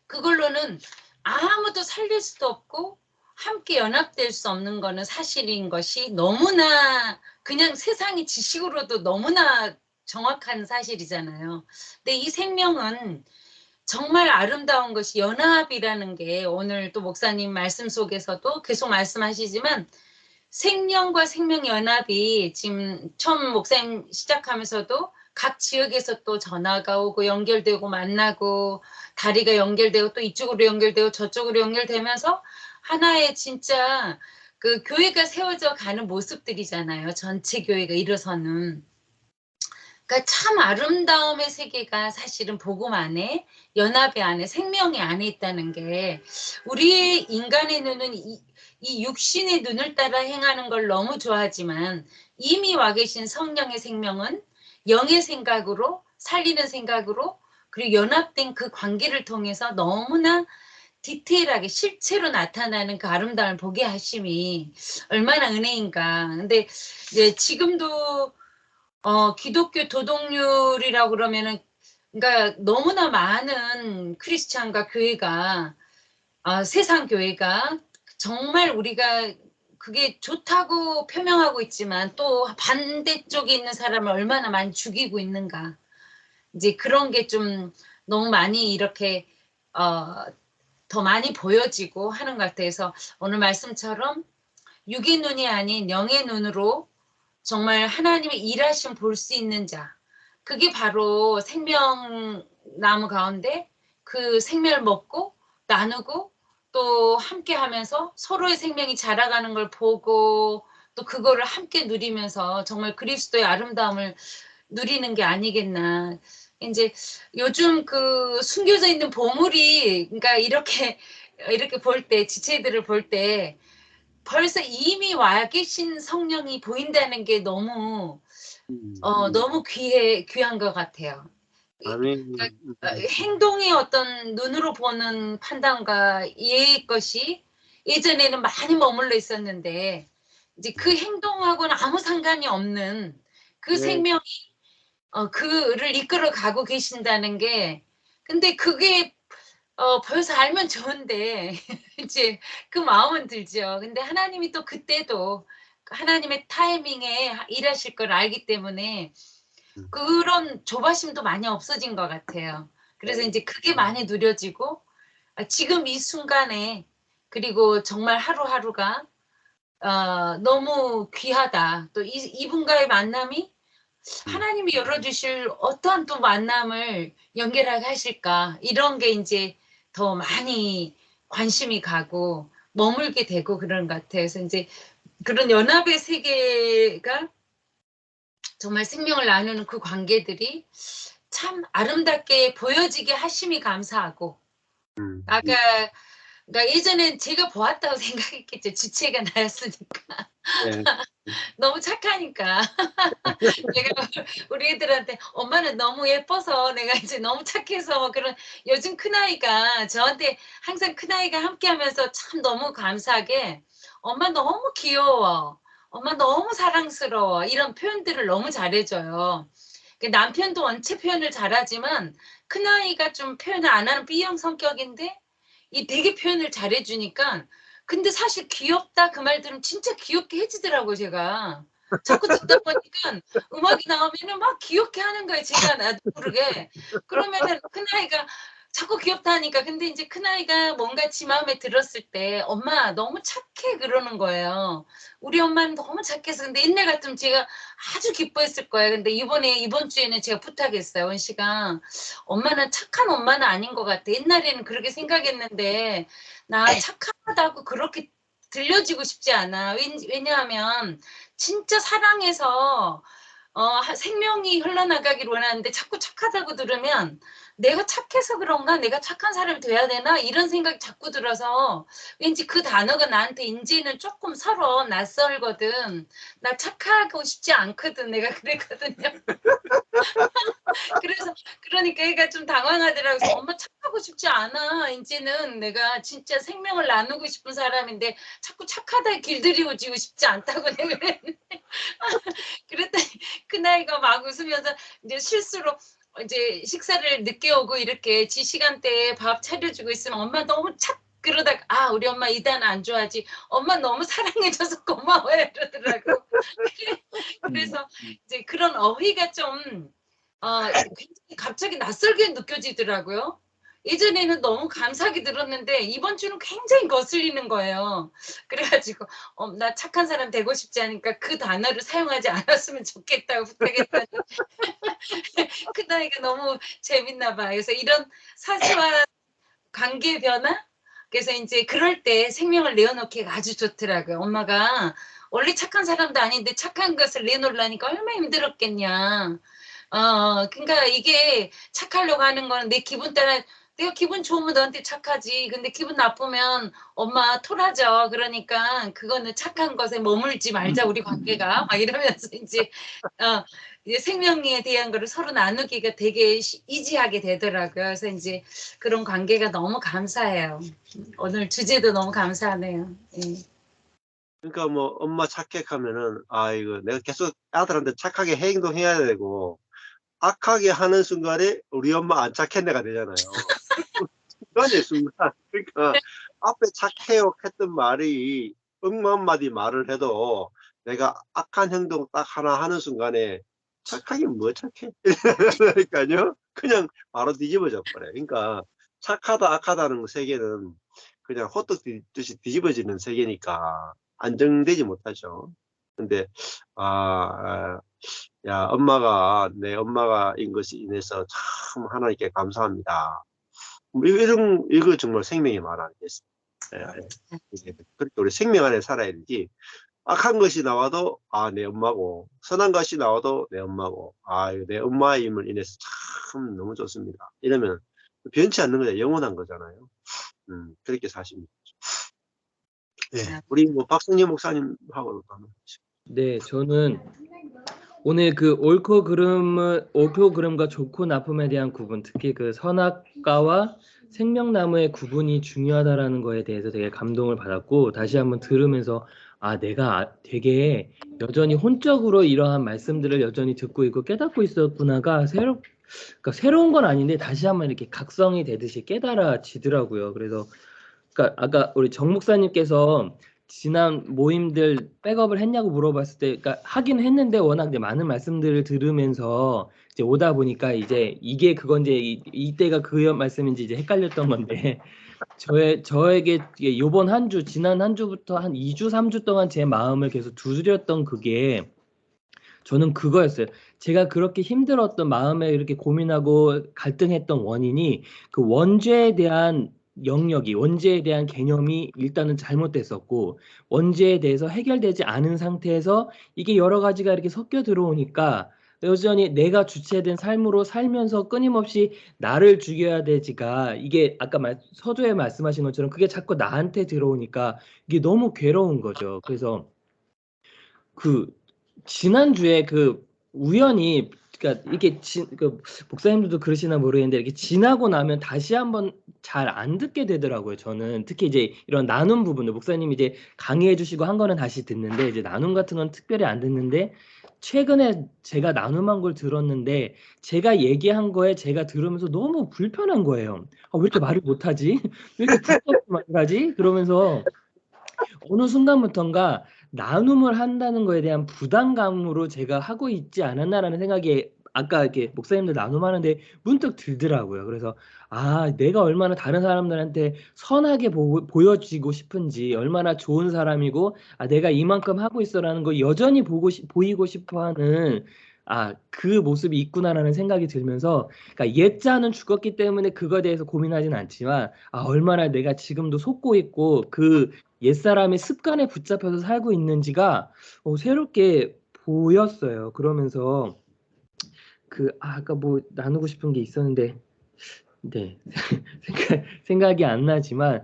그걸로는 아무도 살릴 수도 없고 함께 연합될 수 없는 거는 사실인 것이 너무나 그냥 세상의 지식으로도 너무나 정확한 사실이잖아요. 근데 이 생명은 정말 아름다운 것이 연합이라는 게 오늘 또 목사님 말씀 속에서도 계속 말씀하시지만 생명과 생명 연합이 지금 처음 목사님 시작하면서도 각 지역에서 또 전화가 오고 연결되고 만나고 다리가 연결되고 또 이쪽으로 연결되고 저쪽으로 연결되면서 하나의 진짜 그 교회가 세워져 가는 모습들이잖아요. 전체 교회가 일어서는. 그러니까 참 아름다움의 세계가 사실은 복음 안에 연합의 안에 생명의 안에 있다는 게 우리의 인간의 눈은 이 육신의 눈을 따라 행하는 걸 너무 좋아하지만 이미 와 계신 성령의 생명은 영의 생각으로 살리는 생각으로 그리고 연합된 그 관계를 통해서 너무나 디테일하게 실체로 나타나는 그 아름다움을 보게 하심이 얼마나 은혜인가. 근데 이제 지금도 기독교 도덕률이라고 그러면은 그러니까 너무나 많은 크리스찬과 교회가 세상 교회가 정말 우리가 그게 좋다고 표명하고 있지만 또 반대쪽에 있는 사람을 얼마나 많이 죽이고 있는가. 이제 그런 게 좀 너무 많이 이렇게 더 많이 보여지고 하는 것 같아서 오늘 말씀처럼 육의 눈이 아닌 영의 눈으로 정말 하나님의 일하심 볼 수 있는 자. 그게 바로 생명나무 가운데 그 생명을 먹고 나누고 또 함께 하면서 서로의 생명이 자라가는 걸 보고 또 그거를 함께 누리면서 정말 그리스도의 아름다움을 누리는 게 아니겠나. 이제 요즘 그 숨겨져 있는 보물이 그러니까 이렇게 볼 때 지체들을 볼 때 벌써 이미 와 계신 성령이 보인다는 게 너무 너무 귀한 것 같아요. 아멘. 그러니까 행동의 어떤 눈으로 보는 판단과 이해의 것이 예전에는 많이 머물러 있었는데 이제 그 행동하고는 아무 상관이 없는 그 네. 생명이 그를 이끌어 가고 계신다는 게 근데 그게 벌써 알면 좋은데 이제 그 마음은 들죠. 근데 하나님이 또 그때도 하나님의 타이밍에 일하실 걸 알기 때문에 그런 조바심도 많이 없어진 것 같아요. 그래서 이제 그게 많이 누려지고 지금 이 순간에 그리고 정말 하루하루가 너무 귀하다. 또 이분과의 만남이 하나님이 열어주실 어떠한 또 만남을 연결하게 하실까 이런 게 이제 더 많이 관심이 가고 머물게 되고 그런 것 같아요. 그래서 이제 그런 연합의 세계가 정말 생명을 나누는 그 관계들이 참 아름답게 보여지게 하심이 감사하고 아까 그러니까 예전엔 제가 보았다고 생각했겠죠. 주체가 나였으니까. 네. 너무 착하니까. 내가 우리 애들한테 엄마는 너무 예뻐서 내가 이제 너무 착해서 그런 요즘 큰아이가 저한테 항상 큰아이가 함께 하면서 참 너무 감사하게 엄마 너무 귀여워. 엄마 너무 사랑스러워. 이런 표현들을 너무 잘해줘요. 남편도 원체 표현을 잘하지만 큰아이가 좀 표현을 안 하는 B형 성격인데 이 되게 표현을 잘해주니까 근데 사실 귀엽다 그 말 들으면 진짜 귀엽게 해주더라고요 제가. 자꾸 듣다 보니까 음악이 나오면은 막 귀엽게 하는 거예요 제가 나도 모르게. 그러면은 큰아이가 자꾸 귀엽다 하니까 근데 이제 큰아이가 뭔가 지 마음에 들었을 때 엄마 너무 착해 그러는 거예요. 우리 엄마는 너무 착해서 근데 옛날 같으면 제가 아주 기뻐했을 거예요. 근데 이번 주에는 제가 부탁했어요. 원씨가 엄마는 착한 엄마는 아닌 것 같아. 옛날에는 그렇게 생각했는데 나 착하다고 그렇게 들려지고 싶지 않아. 왜냐하면 진짜 사랑해서 생명이 흘러나가길 원하는데 자꾸 착하다고 들으면 내가 착해서 그런가? 내가 착한 사람이 돼야 되나? 이런 생각이 자꾸 들어서 왠지 그 단어가 나한테 이제는 조금 서로 낯설거든. 나 착하고 싶지 않거든. 내가 그랬거든요. 그래서 그러니까 얘가 좀 당황하더라고요. 그래서 엄마 착하고 싶지 않아. 이제는 내가 진짜 생명을 나누고 싶은 사람인데 자꾸 착하다 길들이고 지고 싶지 않다고 내가 그랬는데 그랬더니 큰아이가 막 웃으면서 이제 실수로 이제 식사를 늦게 오고 이렇게 지 시간대에 밥 차려주고 있으면 엄마 너무 그러다가 우리 엄마 이 단어 안 좋아하지. 엄마 너무 사랑해줘서 고마워요 이러더라고. 그래서 이제 그런 어휘가 좀 굉장히 갑자기 낯설게 느껴지더라고요. 예전에는 너무 감사하게 들었는데 이번 주는 굉장히 거슬리는 거예요. 그래가지고 나 착한 사람 되고 싶지 않으니까 그 단어를 사용하지 않았으면 좋겠다고 부탁했더니 큰아이가 너무 재밌나 봐요. 그래서 이런 사소한 관계 변화? 그래서 이제 그럴 때 생명을 내어놓기가 아주 좋더라고요. 엄마가 원래 착한 사람도 아닌데 착한 것을 내놓으려니까 얼마나 힘들었겠냐. 그러니까 이게 착하려고 하는 거는 내 기분 따라 내가 기분 좋으면 너한테 착하지. 근데 기분 나쁘면 엄마 토라져. 그러니까 그거는 착한 것에 머물지 말자 우리 관계가 막 이러면서 이제 생명에 대한 거를 서로 나누기가 되게 이지하게 되더라고요. 그래서 이제 그런 관계가 너무 감사해요. 오늘 주제도 너무 감사하네요. 예. 그러니까 뭐 엄마 착각하면은 이거 내가 계속 아들한테 착하게 행동해야 되고 악하게 하는 순간에 우리 엄마 안 착했네가 되잖아요. 순간. 그러니까 앞에 착해요 했던 말이 억만 마디 말을 해도 내가 악한 행동 딱 하나 하는 순간에 착하긴 뭐 착해? 그러니까요. 그냥 바로 뒤집어져 버려요. 그러니까 착하다 악하다는 세계는 그냥 호떡 뒤집듯이 뒤집어지는 세계니까 안정되지 못하죠. 근데 야, 내 엄마가인 것이 인해서 참 하나님께 감사합니다. 이거 정말 생명의 말 아니겠습니까? 그렇게 우리 생명 안에 살아야 되지. 악한 것이 나와도 내 엄마고, 선한 것이 나와도 내 엄마고, 이거 내 엄마임을 인해서 참 너무 좋습니다. 이러면 변치 않는 거잖아요. 영원한 거잖아요. 그렇게 사십니다. 네, 우리 뭐 박성림 목사님하고 한번. 네, 저는 오늘 그 옳고 그름과 좋고 나쁨에 대한 구분, 특히 그 선악과와 생명나무의 구분이 중요하다라는 거에 대해서 되게 감동을 받았고, 다시 한번 들으면서 내가 되게 여전히 혼적으로 이러한 말씀들을 여전히 듣고 있고 깨닫고 있었구나가 그러니까 새로운 건 아닌데 다시 한번 이렇게 각성이 되듯이 깨달아지더라고요. 그래서 그러니까 아까 우리 정 목사님께서 지난 모임들 백업을 했냐고 물어봤을 때, 그러니까 하긴 했는데 워낙 이제 많은 말씀들을 들으면서 이제 오다 보니까 이제 이게 그건지 이때가 그 말씀인지 이제 헷갈렸던 건데 저에게 요번 한 주, 지난 한 주부터 한 2주, 3주 동안 제 마음을 계속 두드렸던 그게 저는 그거였어요. 제가 그렇게 힘들었던 마음에 이렇게 고민하고 갈등했던 원인이 그 원죄에 대한 영역이, 원죄에 대한 개념이 일단은 잘못됐었고, 원죄에 대해서 해결되지 않은 상태에서 이게 여러 가지가 이렇게 섞여 들어오니까 여전히 내가 주체된 삶으로 살면서 끊임없이 나를 죽여야 되지가, 이게 아까 서두에 말씀하신 것처럼 그게 자꾸 나한테 들어오니까 이게 너무 괴로운 거죠. 그래서 지난주에 우연히, 그러니까 이게 목사님들도 그러시나 모르겠는데 이렇게 지나고 나면 다시 한번 잘 안 듣게 되더라고요. 저는 특히 이제 이런 나눔 부분들, 목사님이 이제 강의해 주시고 한 거는 다시 듣는데 이제 나눔 같은 건 특별히 안 듣는데, 최근에 제가 나눔한 걸 들었는데 제가 얘기한 거에 제가 들으면서 너무 불편한 거예요. 왜 이렇게 말을 못하지? 왜 이렇게 부끄럽게 말을 하지? 그러면서 어느 순간부터인가 나눔을 한다는 거에 대한 부담감으로 제가 하고 있지 않았나라는 생각이 아까 이렇게 목사님들 나눔하는데 문득 들더라고요. 그래서 내가 얼마나 다른 사람들한테 선하게 보여지고 싶은지, 얼마나 좋은 사람이고 내가 이만큼 하고 있어라는 거 여전히 보이고 싶어하는 그 모습이 있구나라는 생각이 들면서, 그러니까 옛자는 죽었기 때문에 그거에 대해서 고민하진 않지만 얼마나 내가 지금도 속고 있고 그 옛사람의 습관에 붙잡혀서 살고 있는지가 새롭게 보였어요. 그러면서 아까 뭐 나누고 싶은 게 있었는데 네 생각이 안 나지만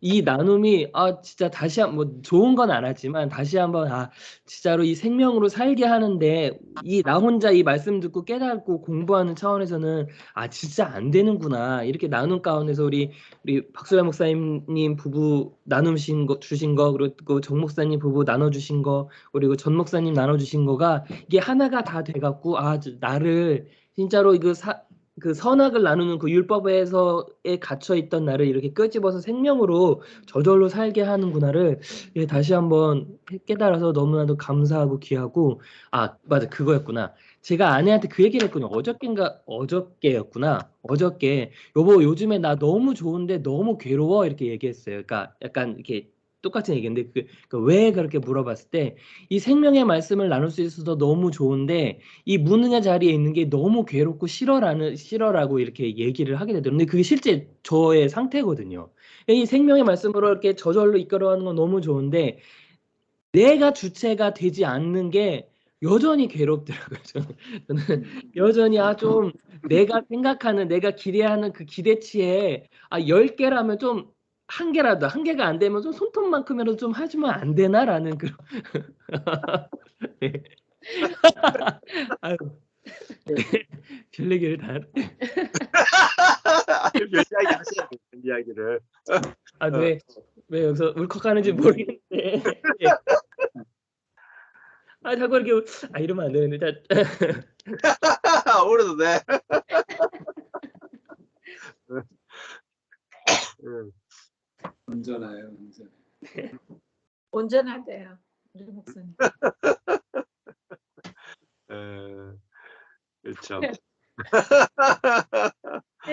이 나눔이 진짜 다시 뭐 좋은 건 안 하지만 다시 한번 진짜로 이 생명으로 살게 하는데 나 혼자 이 말씀 듣고 깨닫고 공부하는 차원에서는 진짜 안 되는구나, 이렇게 나눔 가운데서 우리 박소연 목사님 부부 주신 거, 그리고 정 목사님 부부 나눠주신 거, 그리고 전 목사님 나눠주신 거가 이게 하나가 다 돼갖고 나를 진짜로 그 선악을 나누는 그 율법에서에 갇혀 있던 나를 이렇게 끄집어서 생명으로 저절로 살게 하는구나를 예, 다시 한번 깨달아서 너무나도 감사하고 귀하고 아 맞아 그거였구나. 제가 아내한테 그 얘기를 했군요. 어저께였구나. 어저께 여보 요즘에 나 너무 좋은데 너무 괴로워 이렇게 얘기했어요. 그러니까 약간 이렇게 똑같은 얘기인데 왜 그렇게 물어봤을 때 이 생명의 말씀을 나눌 수 있어서 너무 좋은데 이 무능의 자리에 있는 게 너무 괴롭고 싫어라고 이렇게 얘기를 하게 되더라고요. 근데 그게 실제 저의 상태거든요. 이 생명의 말씀으로 이렇게 저절로 이끌어가는 건 너무 좋은데 내가 주체가 되지 않는 게 여전히 괴롭더라고요. 저는 여전히 좀 내가 생각하는 내가 기대하는 그 기대치에 10개라면 좀 한 개가 안 되면 좀 손톱만큼이라도 좀 해주면 안 되나라는 그런 네. 아유 별 얘기를 다 별 이야기 하셔야 돼요. 별 이야기를. 왜 여기서 울컥하는지 모르겠는데 자꾸 이렇게 이러면 안 되는데 울어도 돼. 응. 온전해요, 온전해. 온전하대요. 우리 목사님. 그렇죠.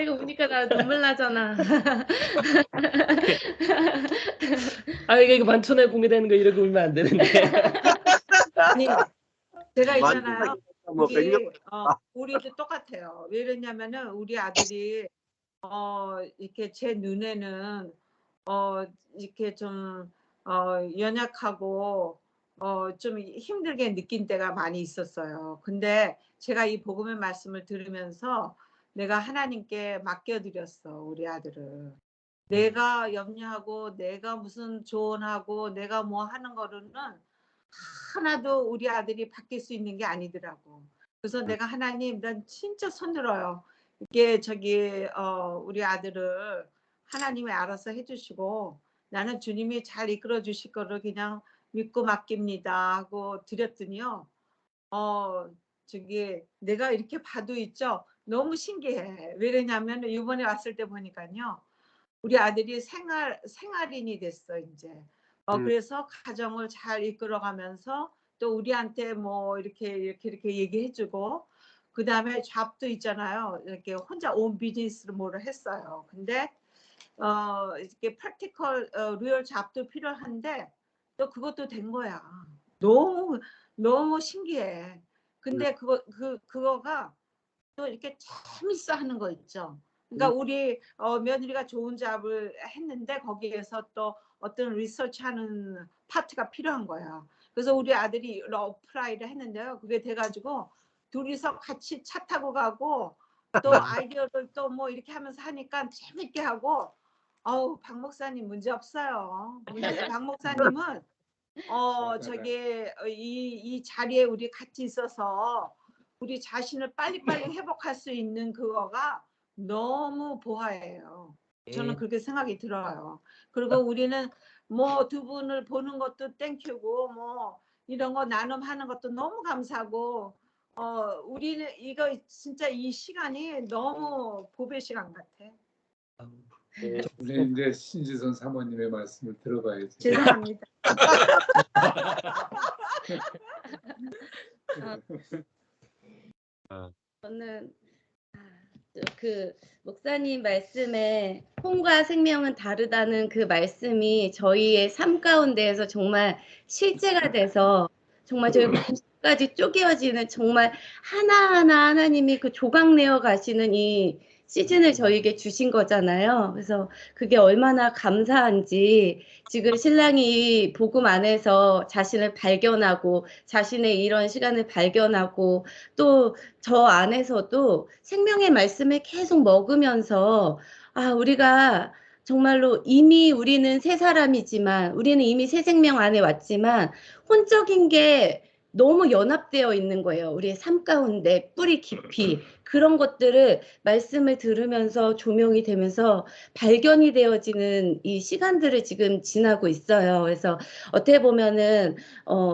이거 보니까 나 눈물 나잖아. 이거 만천에 공개되는 거 이렇게 울면 안 되는데 아니, 제가 있잖아요. 만천하게 뭐 백년 우리도 똑같아요. 왜 이러냐면은 우리 아들이 이렇게 제 눈에는 이렇게 좀 연약하고 좀 힘들게 느낀 때가 많이 있었어요. 근데 제가 이 복음의 말씀을 들으면서 내가 하나님께 맡겨드렸어, 우리 아들을. 내가 염려하고 내가 무슨 조언하고 내가 뭐 하는 거로는 하나도 우리 아들이 바뀔 수 있는 게 아니더라고. 그래서 내가 하나님, 난 진짜 손들어요. 이게 우리 아들을 하나님이 알아서 해주시고 나는 주님이 잘 이끌어 주실 거를 그냥 믿고 맡깁니다 하고 드렸더니요. 내가 이렇게 봐도 있죠. 너무 신기해. 왜냐면 이번에 왔을 때 보니까요. 우리 아들이 생활인이 됐어 이제. 그래서 가정을 잘 이끌어가면서 또 우리한테 뭐 이렇게 얘기해주고 그 다음에 잡도 있잖아요. 이렇게 혼자 온 비즈니스를 뭐를 했어요. 근데 이렇게 프랙티컬 리얼 잡도 필요한데 또 그것도 된 거야. 너무 신기해. 근데 그거가 또 이렇게 재밌어 하는 거 있죠. 그러니까 우리 며느리가 좋은 잡을 했는데 거기에서 또 어떤 리서치하는 파트가 필요한 거야. 그래서 우리 아들이 어플라이를 했는데요. 그게 돼가지고 둘이서 같이 차 타고 가고 또 아이디어를 또 뭐 이렇게 하면서 하니까 재밌게 하고 박 목사님 문제 없어요. 박 목사님은 이 자리에 우리 같이 있어서 우리 자신을 빨리빨리 회복할 수 있는 그거가 너무 보화예요. 저는 그렇게 생각이 들어요. 그리고 우리는 뭐 두 분을 보는 것도 땡큐고 뭐 이런 거 나눔하는 것도 너무 감사하고 우리는 이거 진짜 이 시간이 너무 보배 시간 같아. 우리 이제 신지선 사모님의 말씀을 들어봐야지. 죄송합니다. 저는 그 목사님 말씀에 혼과 생명은 다르다는 그 말씀이 저희의 삶 가운데에서 정말 실제가 돼서 정말 저희 까지 쪼개어지는 정말 하나하나 하나님이 그 조각내어 가시는 이 시즌을 저희에게 주신 거잖아요. 그래서 그게 얼마나 감사한지 지금 신랑이 복음 안에서 자신을 발견하고 자신의 이런 시간을 발견하고 또 저 안에서도 생명의 말씀을 계속 먹으면서 우리가 정말로 이미 우리는 새 사람이지만 우리는 이미 새 생명 안에 왔지만 혼적인 게 너무 연합되어 있는 거예요. 우리의 삶 가운데 뿌리 깊이 그런 것들을 말씀을 들으면서 조명이 되면서 발견이 되어지는 이 시간들을 지금 지나고 있어요. 그래서 어떻게 보면은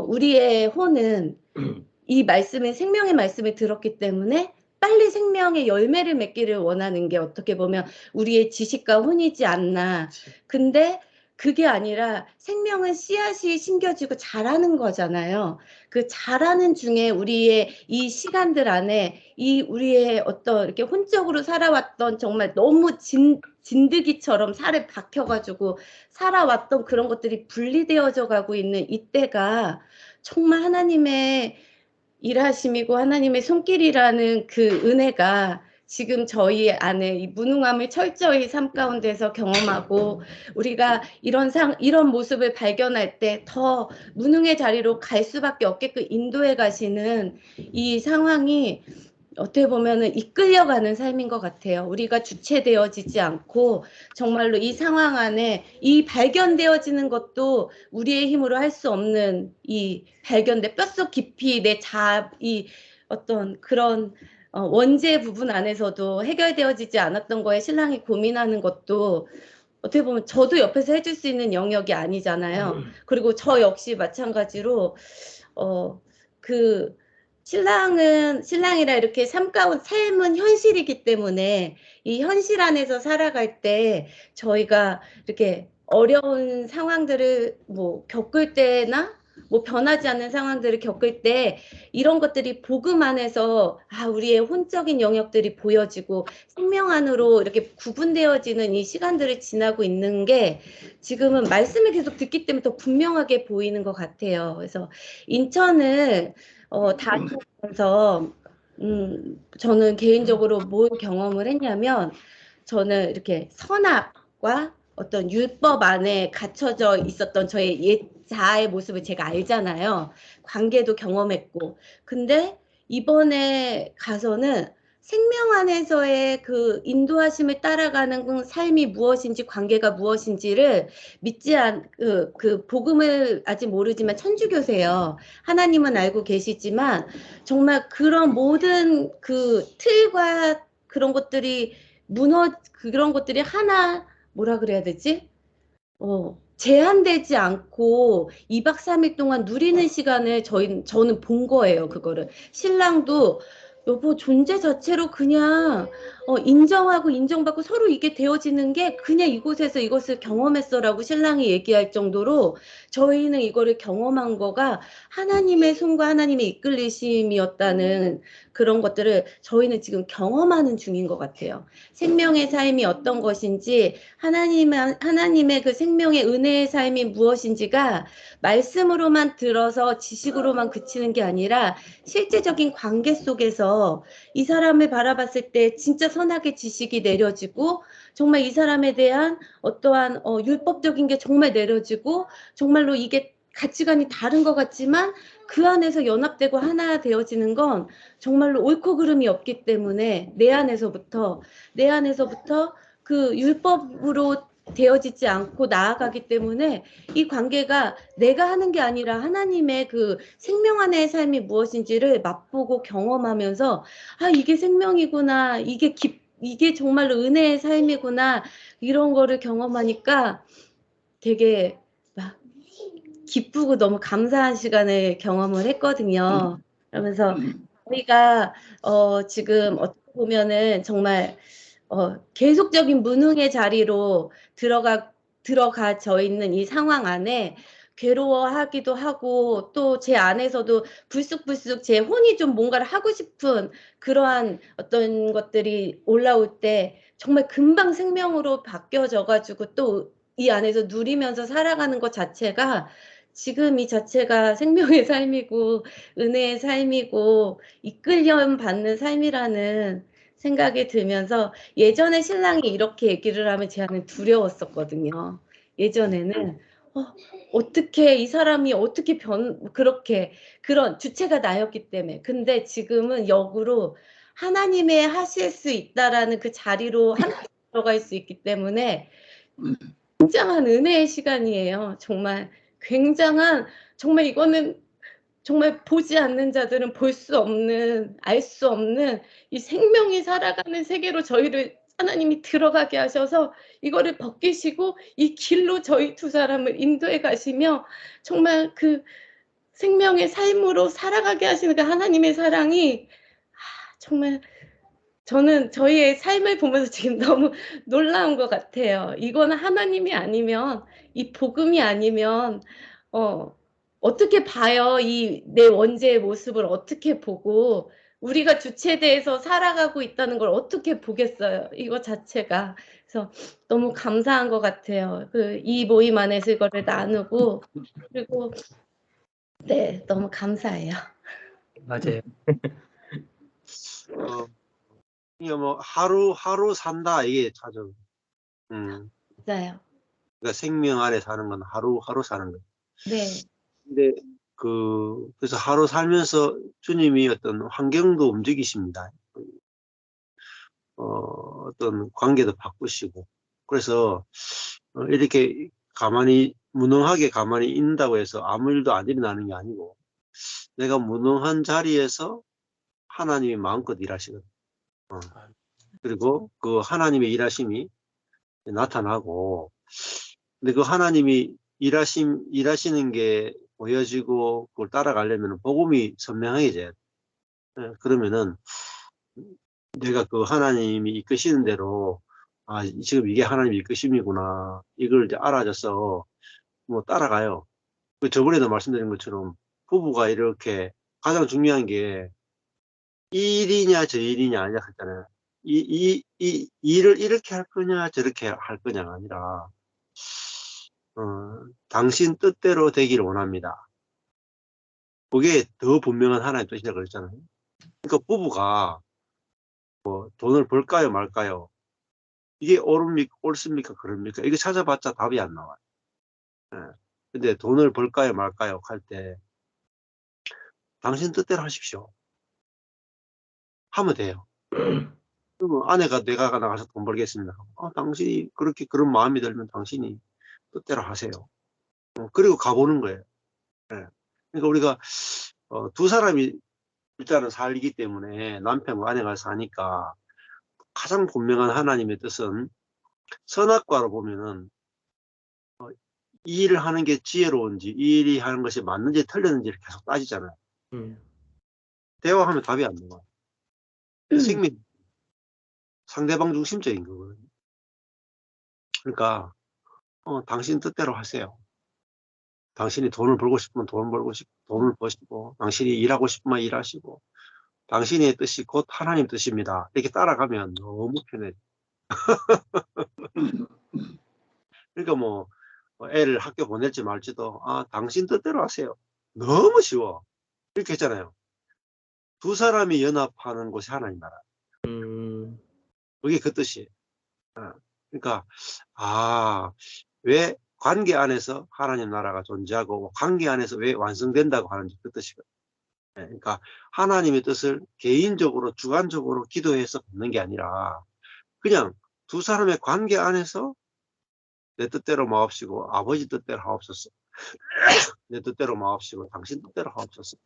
우리의 혼은 이 말씀을 생명의 말씀을 들었기 때문에 빨리 생명의 열매를 맺기를 원하는 게 어떻게 보면 우리의 지식과 혼이지 않나. 근데 그게 아니라 생명은 씨앗이 심겨지고 자라는 거잖아요. 그 자라는 중에 우리의 이 시간들 안에 이 우리의 어떤 이렇게 혼적으로 살아왔던 정말 너무 진드기처럼 살에 박혀가지고 살아왔던 그런 것들이 분리되어져 가고 있는 이때가 정말 하나님의 일하심이고 하나님의 손길이라는 그 은혜가 지금 저희 안에 이 무능함을 철저히 삶 가운데서 경험하고 우리가 이런 모습을 발견할 때 더 무능의 자리로 갈 수밖에 없게끔 인도해 가시는 이 상황이 어떻게 보면은 이끌려가는 삶인 것 같아요. 우리가 주체되어지지 않고 정말로 이 상황 안에 이 발견되어지는 것도 우리의 힘으로 할 수 없는 이 발견돼 뼛속 깊이 이 어떤 그런 원죄 부분 안에서도 해결되어지지 않았던 거에 신랑이 고민하는 것도 어떻게 보면 저도 옆에서 해줄 수 있는 영역이 아니잖아요. 그리고 저 역시 마찬가지로 그 신랑이라 이렇게 삶은 현실이기 때문에 이 현실 안에서 살아갈 때 저희가 이렇게 어려운 상황들을 뭐 겪을 때나 뭐 변하지 않는 상황들을 겪을 때 이런 것들이 복음 안에서 우리의 혼적인 영역들이 보여지고 생명 안으로 이렇게 구분되어지는 이 시간들을 지나고 있는 게 지금은 말씀을 계속 듣기 때문에 더 분명하게 보이는 것 같아요. 그래서 인천을 다니면서 저는 개인적으로 뭘 경험을 했냐면 저는 이렇게 선악과 어떤 율법 안에 갇혀져 있었던 저의 옛 자아의 모습을 제가 알잖아요. 관계도 경험했고. 근데 이번에 가서는 생명 안에서의 그 인도하심을 따라가는 그 삶이 무엇인지 관계가 무엇인지를 그 복음을 아직 모르지만 천주교세요. 하나님은 알고 계시지만 정말 그런 모든 그 틀과 그런 것들이 그런 것들이 하나 뭐라 그래야 되지? 제한되지 않고 2박 3일 동안 누리는 시간을 저는 본 거예요. 그거를 신랑도 여보 존재 자체로 그냥 인정하고 인정받고 서로 이게 되어지는 게 그냥 이곳에서 이것을 경험했어라고 신랑이 얘기할 정도로 저희는 이거를 경험한 거가 하나님의 손과 하나님의 이끌리심이었다는 그런 것들을 저희는 지금 경험하는 중인 것 같아요. 생명의 삶이 어떤 것인지 하나님의 그 생명의 은혜의 삶이 무엇인지가 말씀으로만 들어서 지식으로만 그치는 게 아니라 실제적인 관계 속에서 이 사람을 바라봤을 때 진짜 선하게 지식이 내려지고 정말 이 사람에 대한 어떠한 율법적인 게 정말 내려지고 정말로 이게 가치관이 다른 것 같지만 그 안에서 연합되고 하나 되어지는 건 정말로 옳고 그름이 없기 때문에 내 안에서부터 그 율법으로 되어지지 않고 나아가기 때문에 이 관계가 내가 하는 게 아니라 하나님의 그 생명 안의 삶이 무엇인지를 맛보고 경험하면서 이게 생명이구나, 이게 정말로 은혜의 삶이구나 이런 거를 경험하니까 되게 막 기쁘고 너무 감사한 시간을 경험을 했거든요. 그러면서 우리가 지금 어떻게 보면은 정말 계속적인 무능의 자리로 들어가져 있는 이 상황 안에 괴로워하기도 하고 또 제 안에서도 불쑥불쑥 제 혼이 좀 뭔가를 하고 싶은 그러한 어떤 것들이 올라올 때 정말 금방 생명으로 바뀌어져 가지고 또 이 안에서 누리면서 살아가는 것 자체가 지금 이 자체가 생명의 삶이고 은혜의 삶이고 이끌림 받는 삶이라는 생각이 들면서 예전에 신랑이 이렇게 얘기를 하면 제가 두려웠었거든요. 예전에는 어떻게 이 사람이 어떻게 그런 주체가 나였기 때문에. 근데 지금은 역으로 하나님의 하실 수 있다라는 그 자리로 함께 들어갈 수 있기 때문에 굉장한 은혜의 시간이에요. 정말 굉장한 정말 이거는 정말 보지 않는 자들은 볼 수 없는 알 수 없는 이 생명이 살아가는 세계로 저희를 하나님이 들어가게 하셔서 이거를 벗기시고 이 길로 저희 두 사람을 인도해 가시며 정말 그 생명의 삶으로 살아가게 하시는 그 하나님의 사랑이 정말 저는 저희의 삶을 보면서 지금 너무 놀라운 것 같아요. 이거는 하나님이 아니면, 이 복음이 아니면 어떻게 봐요? 이 내 원죄의 모습을 어떻게 보고 우리가 주체돼서 살아가고 있다는 걸 어떻게 보겠어요? 이거 자체가. 그래서 너무 감사한 것 같아요. 이 모임 안에서 이거를 나누고, 그리고 네, 너무 감사해요. 맞아요. 이게 뭐 하루 산다 이게 차죠. 맞아요. 그러니까 생명 안에 사는 건 하루 사는 거. 네, 근데 그래서 하루 살면서 주님이 어떤 환경도 움직이십니다. 어떤 관계도 바꾸시고. 그래서 이렇게 무능하게 가만히 있는다고 해서 아무 일도 안 일어나는 게 아니고, 내가 무능한 자리에서 하나님이 마음껏 일하시거든. 그리고 그 하나님의 일하심이 나타나고, 근데 그 하나님이 일하시는 게 보여지고 그걸 따라가려면 복음이 선명해져야 돼. 그러면은 내가 그 하나님이 이끄시는 대로, 지금 이게 하나님 이끄심이구나, 이걸 이제 알아져서 뭐 따라가요. 저번에도 말씀드린 것처럼 부부가 이렇게 가장 중요한 게 이 일이냐 저 일이냐 아니냐 했잖아요. 이 일을 이렇게 할 거냐 저렇게 할 거냐가 아니라 당신 뜻대로 되기를 원합니다. 그게 더 분명한 하나의 뜻이라고 그랬잖아요. 그러니까 부부가 뭐 돈을 벌까요 말까요? 이게 옳습니까 그럽니까? 이거 찾아봤자 답이 안 나와요. 근데 돈을 벌까요 말까요 할 때 당신 뜻대로 하십시오. 하면 돼요. 그러면 아내가 내가 나가서 돈 벌겠습니다. 당신이 그렇게 그런 마음이 들면 당신이 뜻대로 하세요. 그리고 가보는 거예요. 그러니까 우리가 두 사람이 일단은 살기 때문에 남편과 아내가 사니까 가장 분명한 하나님의 뜻은 선악과로 보면은 이 일을 하는 게 지혜로운지 이 일이 하는 것이 맞는지 틀렸는지를 계속 따지잖아요. 대화하면 답이 안 나와요. 생명 상대방 중심적인 거거든요. 그러니까 당신 뜻대로 하세요. 당신이 돈을 벌고 싶으면 돈을 버시고, 당신이 일하고 싶으면 일하시고, 당신의 뜻이 곧 하나님 뜻입니다. 이렇게 따라가면 너무 편해요. 그러니까 뭐 애를 학교 보낼지 말지도 당신 뜻대로 하세요. 너무 쉬워. 이렇게 했잖아요. 두 사람이 연합하는 곳이 하나님 나라. 그게 그 뜻이에요. 그러니까 왜 관계 안에서 하나님 나라가 존재하고 관계 안에서 왜 완성된다고 하는지 그 뜻이거든요. 그러니까 하나님의 뜻을 개인적으로 주관적으로 기도해서 받는 게 아니라 그냥 두 사람의 관계 안에서 내 뜻대로 마옵시고 아버지 뜻대로 하옵소서. 내 뜻대로 마옵시고 당신 뜻대로 하옵소서.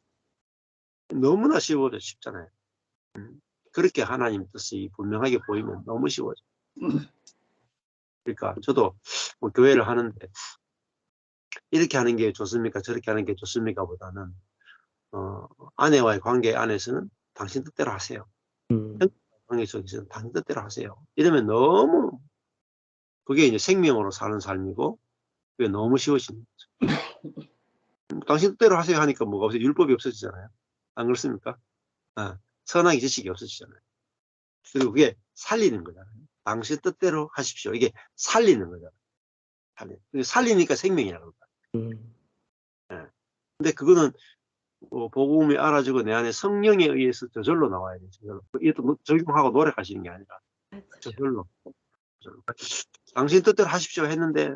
너무나 쉽잖아요. 그렇게 하나님 뜻이 분명하게 보이면 너무 쉬워져. 그러니까 저도 뭐 교회를 하는데 이렇게 하는 게 좋습니까 저렇게 하는 게 좋습니까 보다는 아내와의 관계 안에서는 당신 뜻대로 하세요. 관계 속에서는 당신 뜻대로 하세요. 이러면 너무 그게 이제 생명으로 사는 삶이고 그게 너무 쉬워지는 거죠. 당신 뜻대로 하세요 하니까 뭐가 없어요. 율법이 없어지잖아요. 안 그렇습니까? 선악의 지식이 없어지잖아요. 그리고 그게 살리는 거잖아요. 당신 뜻대로 하십시오. 이게 살리는 거잖아요. 살리니까 생명이라고 그럴까요? 근데 그거는 복음이 알아주고 내 안에 성령에 의해서 저절로 나와야 돼요. 저절로. 이것도 적용하고 노력하시는 게 아니라 저절로. 당신 뜻대로 하십시오 했는데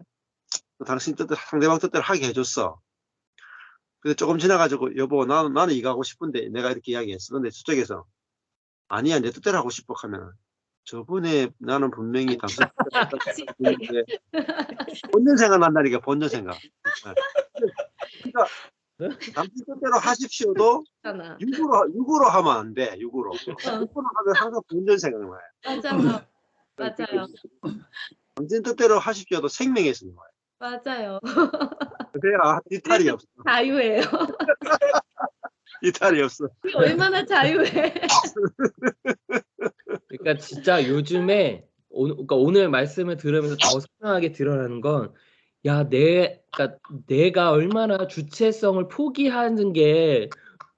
당신 뜻대로 상대방 뜻대로 하게 해줬어. 근데 조금 지나가지고 여보 나는 이거 하고 싶은데 내가 이렇게 이야기했어. 근데 저쪽에서 아니야 내 뜻대로 하고 싶어 하면 저번에 나는 분명히 당신 뜻대로 했는데 본전 생각난다니까 본전 생각. 그러니까 당신 뜻대로 하십시오도 육으로 하면 안 돼. 육으로 하면 항상 본전 생각나요. 맞아요. 맞아요. 당신 뜻대로 하십시오도 생명에서 나와요. 맞아요. 그래야 이탈이 없어. 자유예요. 이탈이 없어. 얼마나 자유해. 그러니까 진짜 요즘에 그러니까 오늘 말씀을 들으면서 더 선명하게 드러나는 건 야, 그러니까 내가 얼마나 주체성을 포기하는 게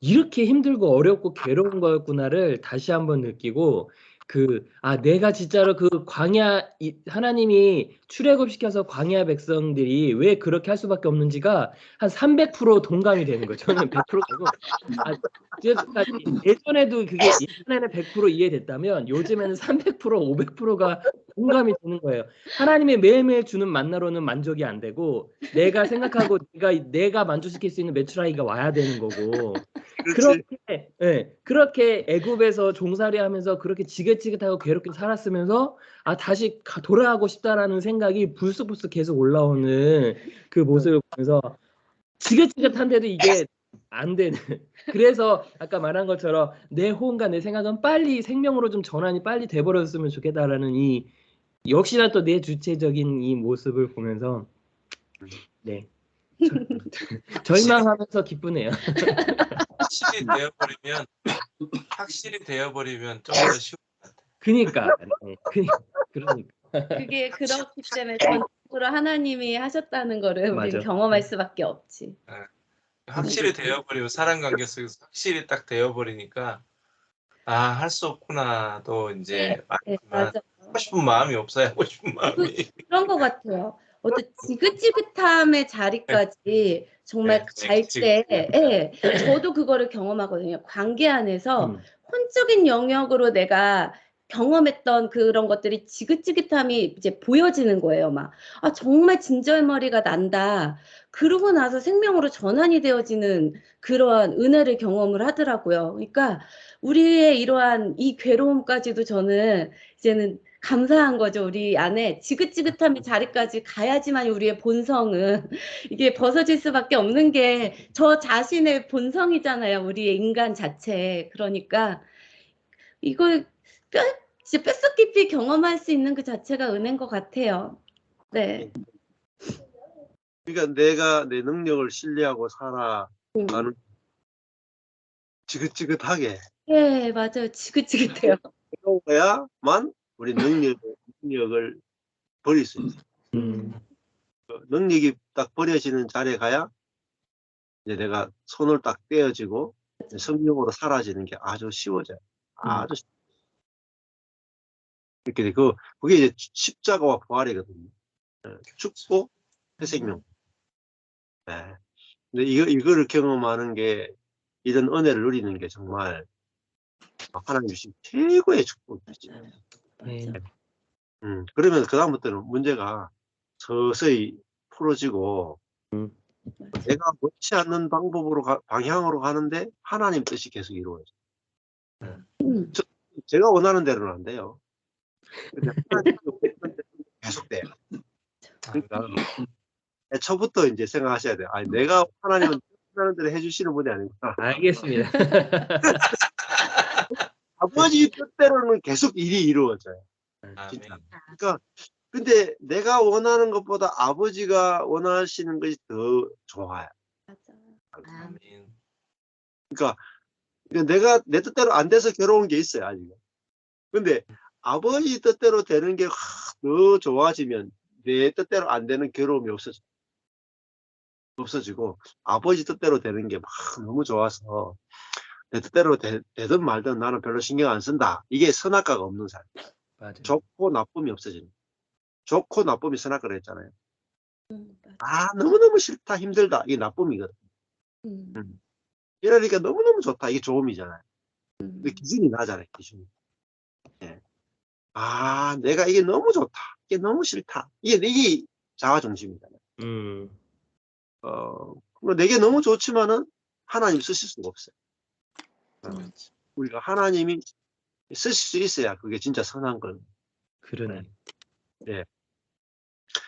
이렇게 힘들고 어렵고 괴로운 거였구나를 다시 한번 느끼고 내가 진짜로 그 하나님이 출애굽시켜서 광야 백성들이 왜 그렇게 할 수밖에 없는지가 한 300% 동감이 되는 거죠. 저는 100%고 그러니까 예전에도 그게 예전에는 100% 이해됐다면 요즘에는 300% 500%가 공감이 되는 거예요. 하나님의 매일매일 주는 만나로는 만족이 안 되고 내가 생각하고 내가 만족시킬 수 있는 메추라기가 와야 되는 거고 그렇지. 그렇게 애굽에서 종살이하면서 그렇게 지긋지긋하고 괴롭게 살았으면서 다시 돌아가고 싶다라는 생각이 불쑥불쑥 계속 올라오는 그 모습을 보면서 지긋지긋한데도 이게 안 되는. 그래서 아까 말한 것처럼 내 호응과 내 생각은 빨리 생명으로 좀 전환이 빨리 돼버렸으면 좋겠다라는 역시나 또 내 주체적인 이 모습을 보면서 네 절망하면서 기쁘네요. 확실히 되어버리면 좀 더 쉬운 것 같아요. 그러니까. 그게 그렇기 때문에 전적으로 하나님이 하셨다는 거를 우리는 맞아. 경험할 수밖에 없지. 확실히 되어버리고 사람 관계 속에서 확실히 딱 되어버리니까 할 수 없구나. 또 이제 네, 많지만 맞아. 하고 싶은 마음이 없어요. 하고 싶은 마음이. 그런 것 같아요. 어떤 지긋지긋함의 자리까지 정말 갈 때, 저도 그거를 경험하거든요. 관계 안에서 혼적인 영역으로 내가 경험했던 그런 것들이 지긋지긋함이 이제 보여지는 거예요. 막, 정말 진절머리가 난다. 그러고 나서 생명으로 전환이 되어지는 그러한 은혜를 경험을 하더라고요. 그러니까 우리의 이러한 이 괴로움까지도 저는 이제는 감사한 거죠. 우리 안에 지긋지긋함의 자리까지 가야지만 우리의 본성은 이게 벗어질 수밖에 없는 게 저 자신의 본성이잖아요. 우리의 인간 자체. 그러니까 이걸 진짜 뼛속 깊이 경험할 수 있는 그 자체가 은혜인 것 같아요. 네. 그러니까 내가 내 능력을 신뢰하고 살아가는 지긋지긋하게 네, 맞아요. 지긋지긋해요. 해야만 우리 능력을 버릴 수 있어요. 능력이 딱 버려지는 자리에 가야 이제 내가 손을 딱 떼어지고 성령으로 사라지는 게 아주 쉬워져요. 아주 이렇게 그게 이제 십자가와 부활이거든요. 죽고 새 생명. 네. 근데 이거를 경험하는 게 이런 은혜를 누리는 게 정말 하나님 주신 최고의 축복이지. 그러면 그다음부터는 문제가 서서히 풀어지고 내가 원치 않는 방향으로 가는데 하나님 뜻이 계속 이루어져요. 제가 원하는 대로는 안 돼요. 근데 하나님이 원하는 대로는 계속 돼요. 그러니까 애초부터 이제 생각하셔야 돼요. 내가 하나님은 원하는 대로 해주시는 분이 아니구나. 알겠습니다. 아버지 뜻대로는 계속 일이 이루어져요. 진짜. 그러니까 근데 내가 원하는 것보다 아버지가 원하시는 것이 더 좋아요. 그러니까 내가 내 뜻대로 안 돼서 괴로운 게 있어요, 아직은. 근데 아버지 뜻대로 되는 게 더 좋아지면 내 뜻대로 안 되는 괴로움이 없어지고 아버지 뜻대로 되는 게 막 너무 좋아서 내 뜻대로 되든 말든 나는 별로 신경 안 쓴다. 이게 선악과가 없는 삶. 맞아요. 좋고 나쁨이 없어지는. 좋고 나쁨이 선악과라 했잖아요. 너무너무 싫다, 힘들다. 이게 나쁨이거든. 이러니까 너무너무 좋다. 이게 좋음이잖아요. 근데 기준이 나잖아요, 기준이. 예. 내가 이게 너무 좋다. 이게 너무 싫다. 이게 자아중심이잖아요. 내게 너무 좋지만은 하나님 쓰실 수가 없어요. 우리가 하나님이 쓰실 수 있어야 그게 진짜 선한 걸. 그러네. 예.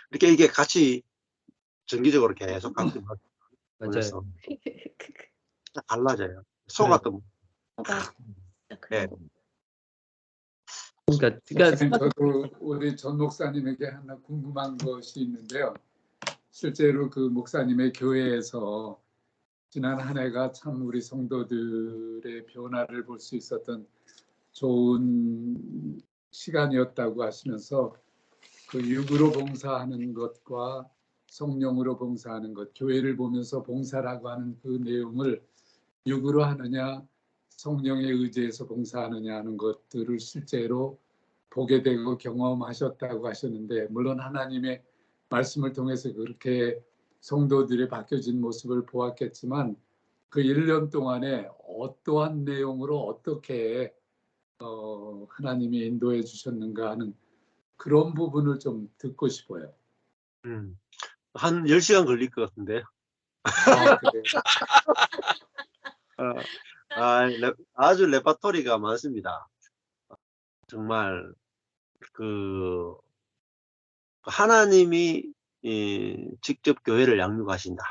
이렇게 이게 같이 정기적으로 계속 같이 맞아요. 달라져요. 속았던. 예. 목사님, 저도 우리 전 목사님에게 하나 궁금한 것이 있는데요. 실제로 그 목사님의 교회에서 지난 한 해가 참 우리 성도들의 변화를 볼 수 있었던 좋은 시간이었다고 하시면서 그 육으로 봉사하는 것과 성령으로 봉사하는 것, 교회를 보면서 봉사라고 하는 그 내용을 육으로 하느냐 성령에 의지해서 봉사하느냐 하는 것들을 실제로 보게 되고 경험하셨다고 하셨는데, 물론 하나님의 말씀을 통해서 그렇게 성도들이 바뀌어진 모습을 보았겠지만 그 1년 동안에 어떠한 내용으로 어떻게 하나님이 인도해 주셨는가 하는 그런 부분을 좀 듣고 싶어요. 한 10시간 걸릴 것 같은데. 그래요. 아주 레파토리가 많습니다. 정말 하나님이 직접 교회를 양육하신다.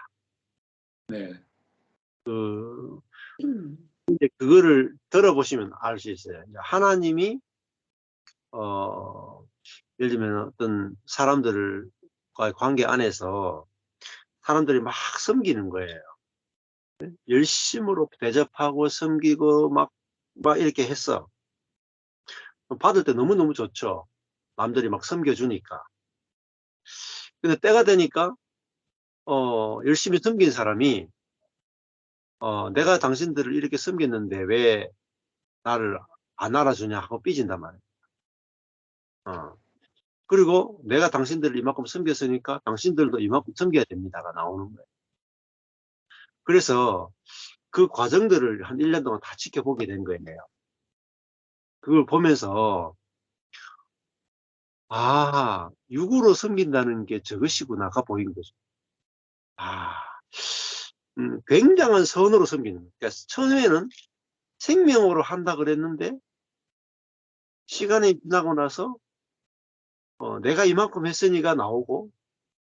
네. 이제 그거를 들어보시면 알 수 있어요. 이제 하나님이 예를 들면 어떤 사람들과의 관계 안에서 사람들이 막 섬기는 거예요. 열심으로 대접하고 섬기고 막 이렇게 했어. 받을 때 너무너무 좋죠. 남들이 막 섬겨주니까. 근데 때가 되니까 열심히 섬긴 사람이 내가 당신들을 이렇게 섬겼는데 왜 나를 안 알아주냐 하고 삐진단 말이에요. 그리고 내가 당신들을 이만큼 섬겼으니까 당신들도 이만큼 섬겨야 됩니다가 나오는 거예요. 그래서 그 과정들을 한 1년 동안 다 지켜보게 된 거예요. 그걸 보면서 육으로 섬긴다는 게 저것이구나가 보인 거죠. 굉장한 선으로 섬기는 거예요. 그러니까 처음에는 생명으로 한다 그랬는데 시간이 지나고 나서 내가 이만큼 했으니까 나오고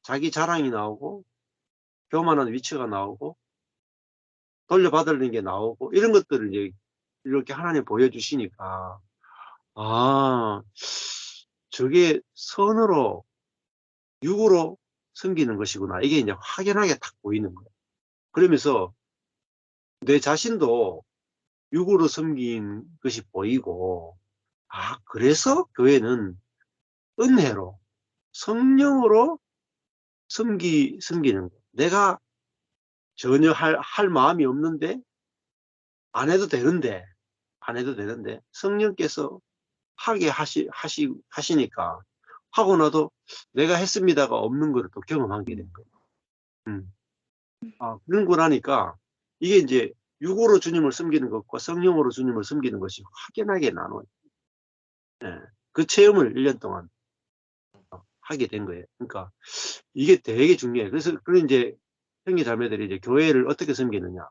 자기 자랑이 나오고 교만한 위치가 나오고 돌려받으려는 게 나오고 이런 것들을 이제 이렇게 하나님 보여주시니까 저게 선으로 육으로 섬기는 것이구나. 이게 이제 확연하게 딱 보이는 거예요. 그러면서 내 자신도 육으로 섬긴 것이 보이고 그래서 교회는 은혜로 성령으로 섬기는 거. 내가 전혀 할 마음이 없는데 안 해도 되는데 성령께서 하게 하시니까 하고 나도 내가 했습니다가 없는 거를 또 경험하게 된 거예요. 그런 거 나니까 이게 이제 육으로 주님을 섬기는 것과 성령으로 주님을 섬기는 것이 확연하게 나눠요. 그 체험을 1년 동안 하게 된 거예요. 그러니까 이게 되게 중요해요. 그래서 이제 형제 자매들이 이제 교회를 어떻게 섬기느냐.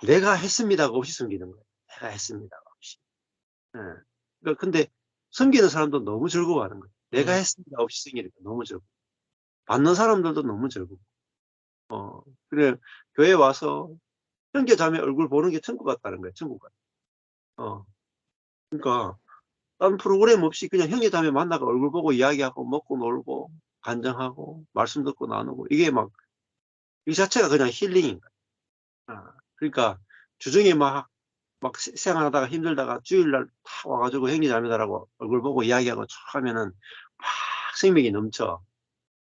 내가 했습니다가 없이 섬기는 거예요. 내가 했습니다가 없이. 그러니까 근데 섬기는 사람도 너무 즐거워하는 거예요. 내가 했습니다 없이 섬기니까 너무 즐거워. 받는 사람들도 너무 즐거워. 그래 교회 와서 형제 자매 얼굴 보는 게 천국 같다는 거예요. 천국 같아. 그러니까 다른 프로그램 없이 그냥 형제 자매 만나고 얼굴 보고 이야기하고 먹고 놀고 간증하고 말씀 듣고 나누고 이게 막 이 자체가 그냥 힐링인 거예요. 그러니까 주중에 막 생활하다가 힘들다가 주일날 탁 와가지고 형제 자매들하고 얼굴 보고 이야기하고 쭉 하면은 막 생명이 넘쳐.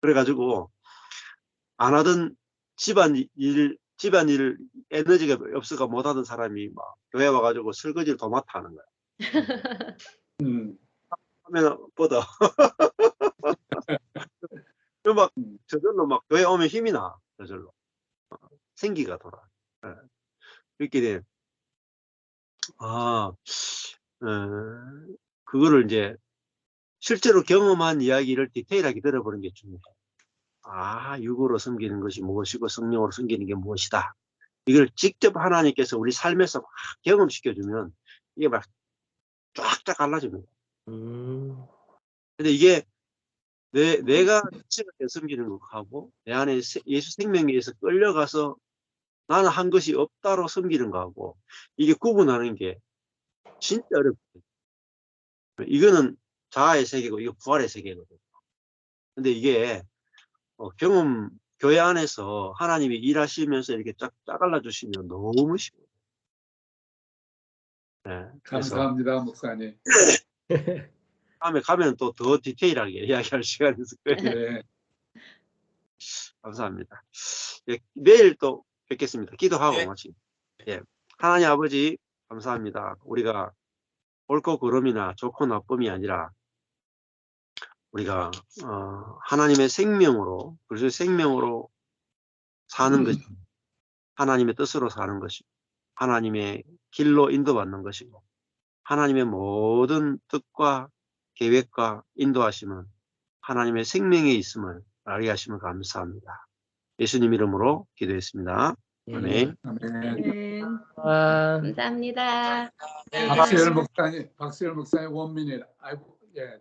그래가지고 안 하던 집안일 에너지가 없어가 못하던 사람이 막 교회 와가지고 설거지를 도맡아 하는 거야. 하면 뻗어. 막 저절로 막 교회 오면 힘이 나. 저절로 생기가 돌아. 이렇게 돼. 그거를 이제 실제로 경험한 이야기를 디테일하게 들어보는 게 중요해요. 육으로 섬기는 것이 무엇이고 성령으로 섬기는 게 무엇이다. 이걸 직접 하나님께서 우리 삶에서 막 경험시켜주면 이게 막 쫙쫙 갈라집니다. 근데 이게 내가 지체가 돼 섬기는 것하고 내 안에 예수 생명에 의해서 끌려가서 나는 한 것이 없다로 섬기는 거하고 이게 구분하는 게 진짜 어렵거든요. 이거는 자아의 세계고 이거 부활의 세계거든요. 근데 이게 교회 안에서 하나님이 일하시면서 이렇게 쫙 갈라 주시면 너무 쉬워요. 네, 그래서 감사합니다, 목사님. 다음에 가면 또 더 디테일하게 이야기할 시간이 있을 거예요. 네. 감사합니다. 예, 내일 또 뵙겠습니다. 기도하고 네. 마치. 예, 하나님 아버지 감사합니다. 우리가 옳고 그름이나 좋고 나쁨이 아니라 우리가 하나님의 생명으로 그리스도의 생명으로 사는 것이 하나님의 뜻으로 사는 것이고 하나님의 길로 인도받는 것이고 하나님의 모든 뜻과 계획과 인도하심은 하나님의 생명에 있음을 알게 하시면 감사합니다. 예수님 이름으로 기도했습니다. 아멘. 아멘. 아. 감사합니다. 네, 박수열 목사님 원민이 아이고 예.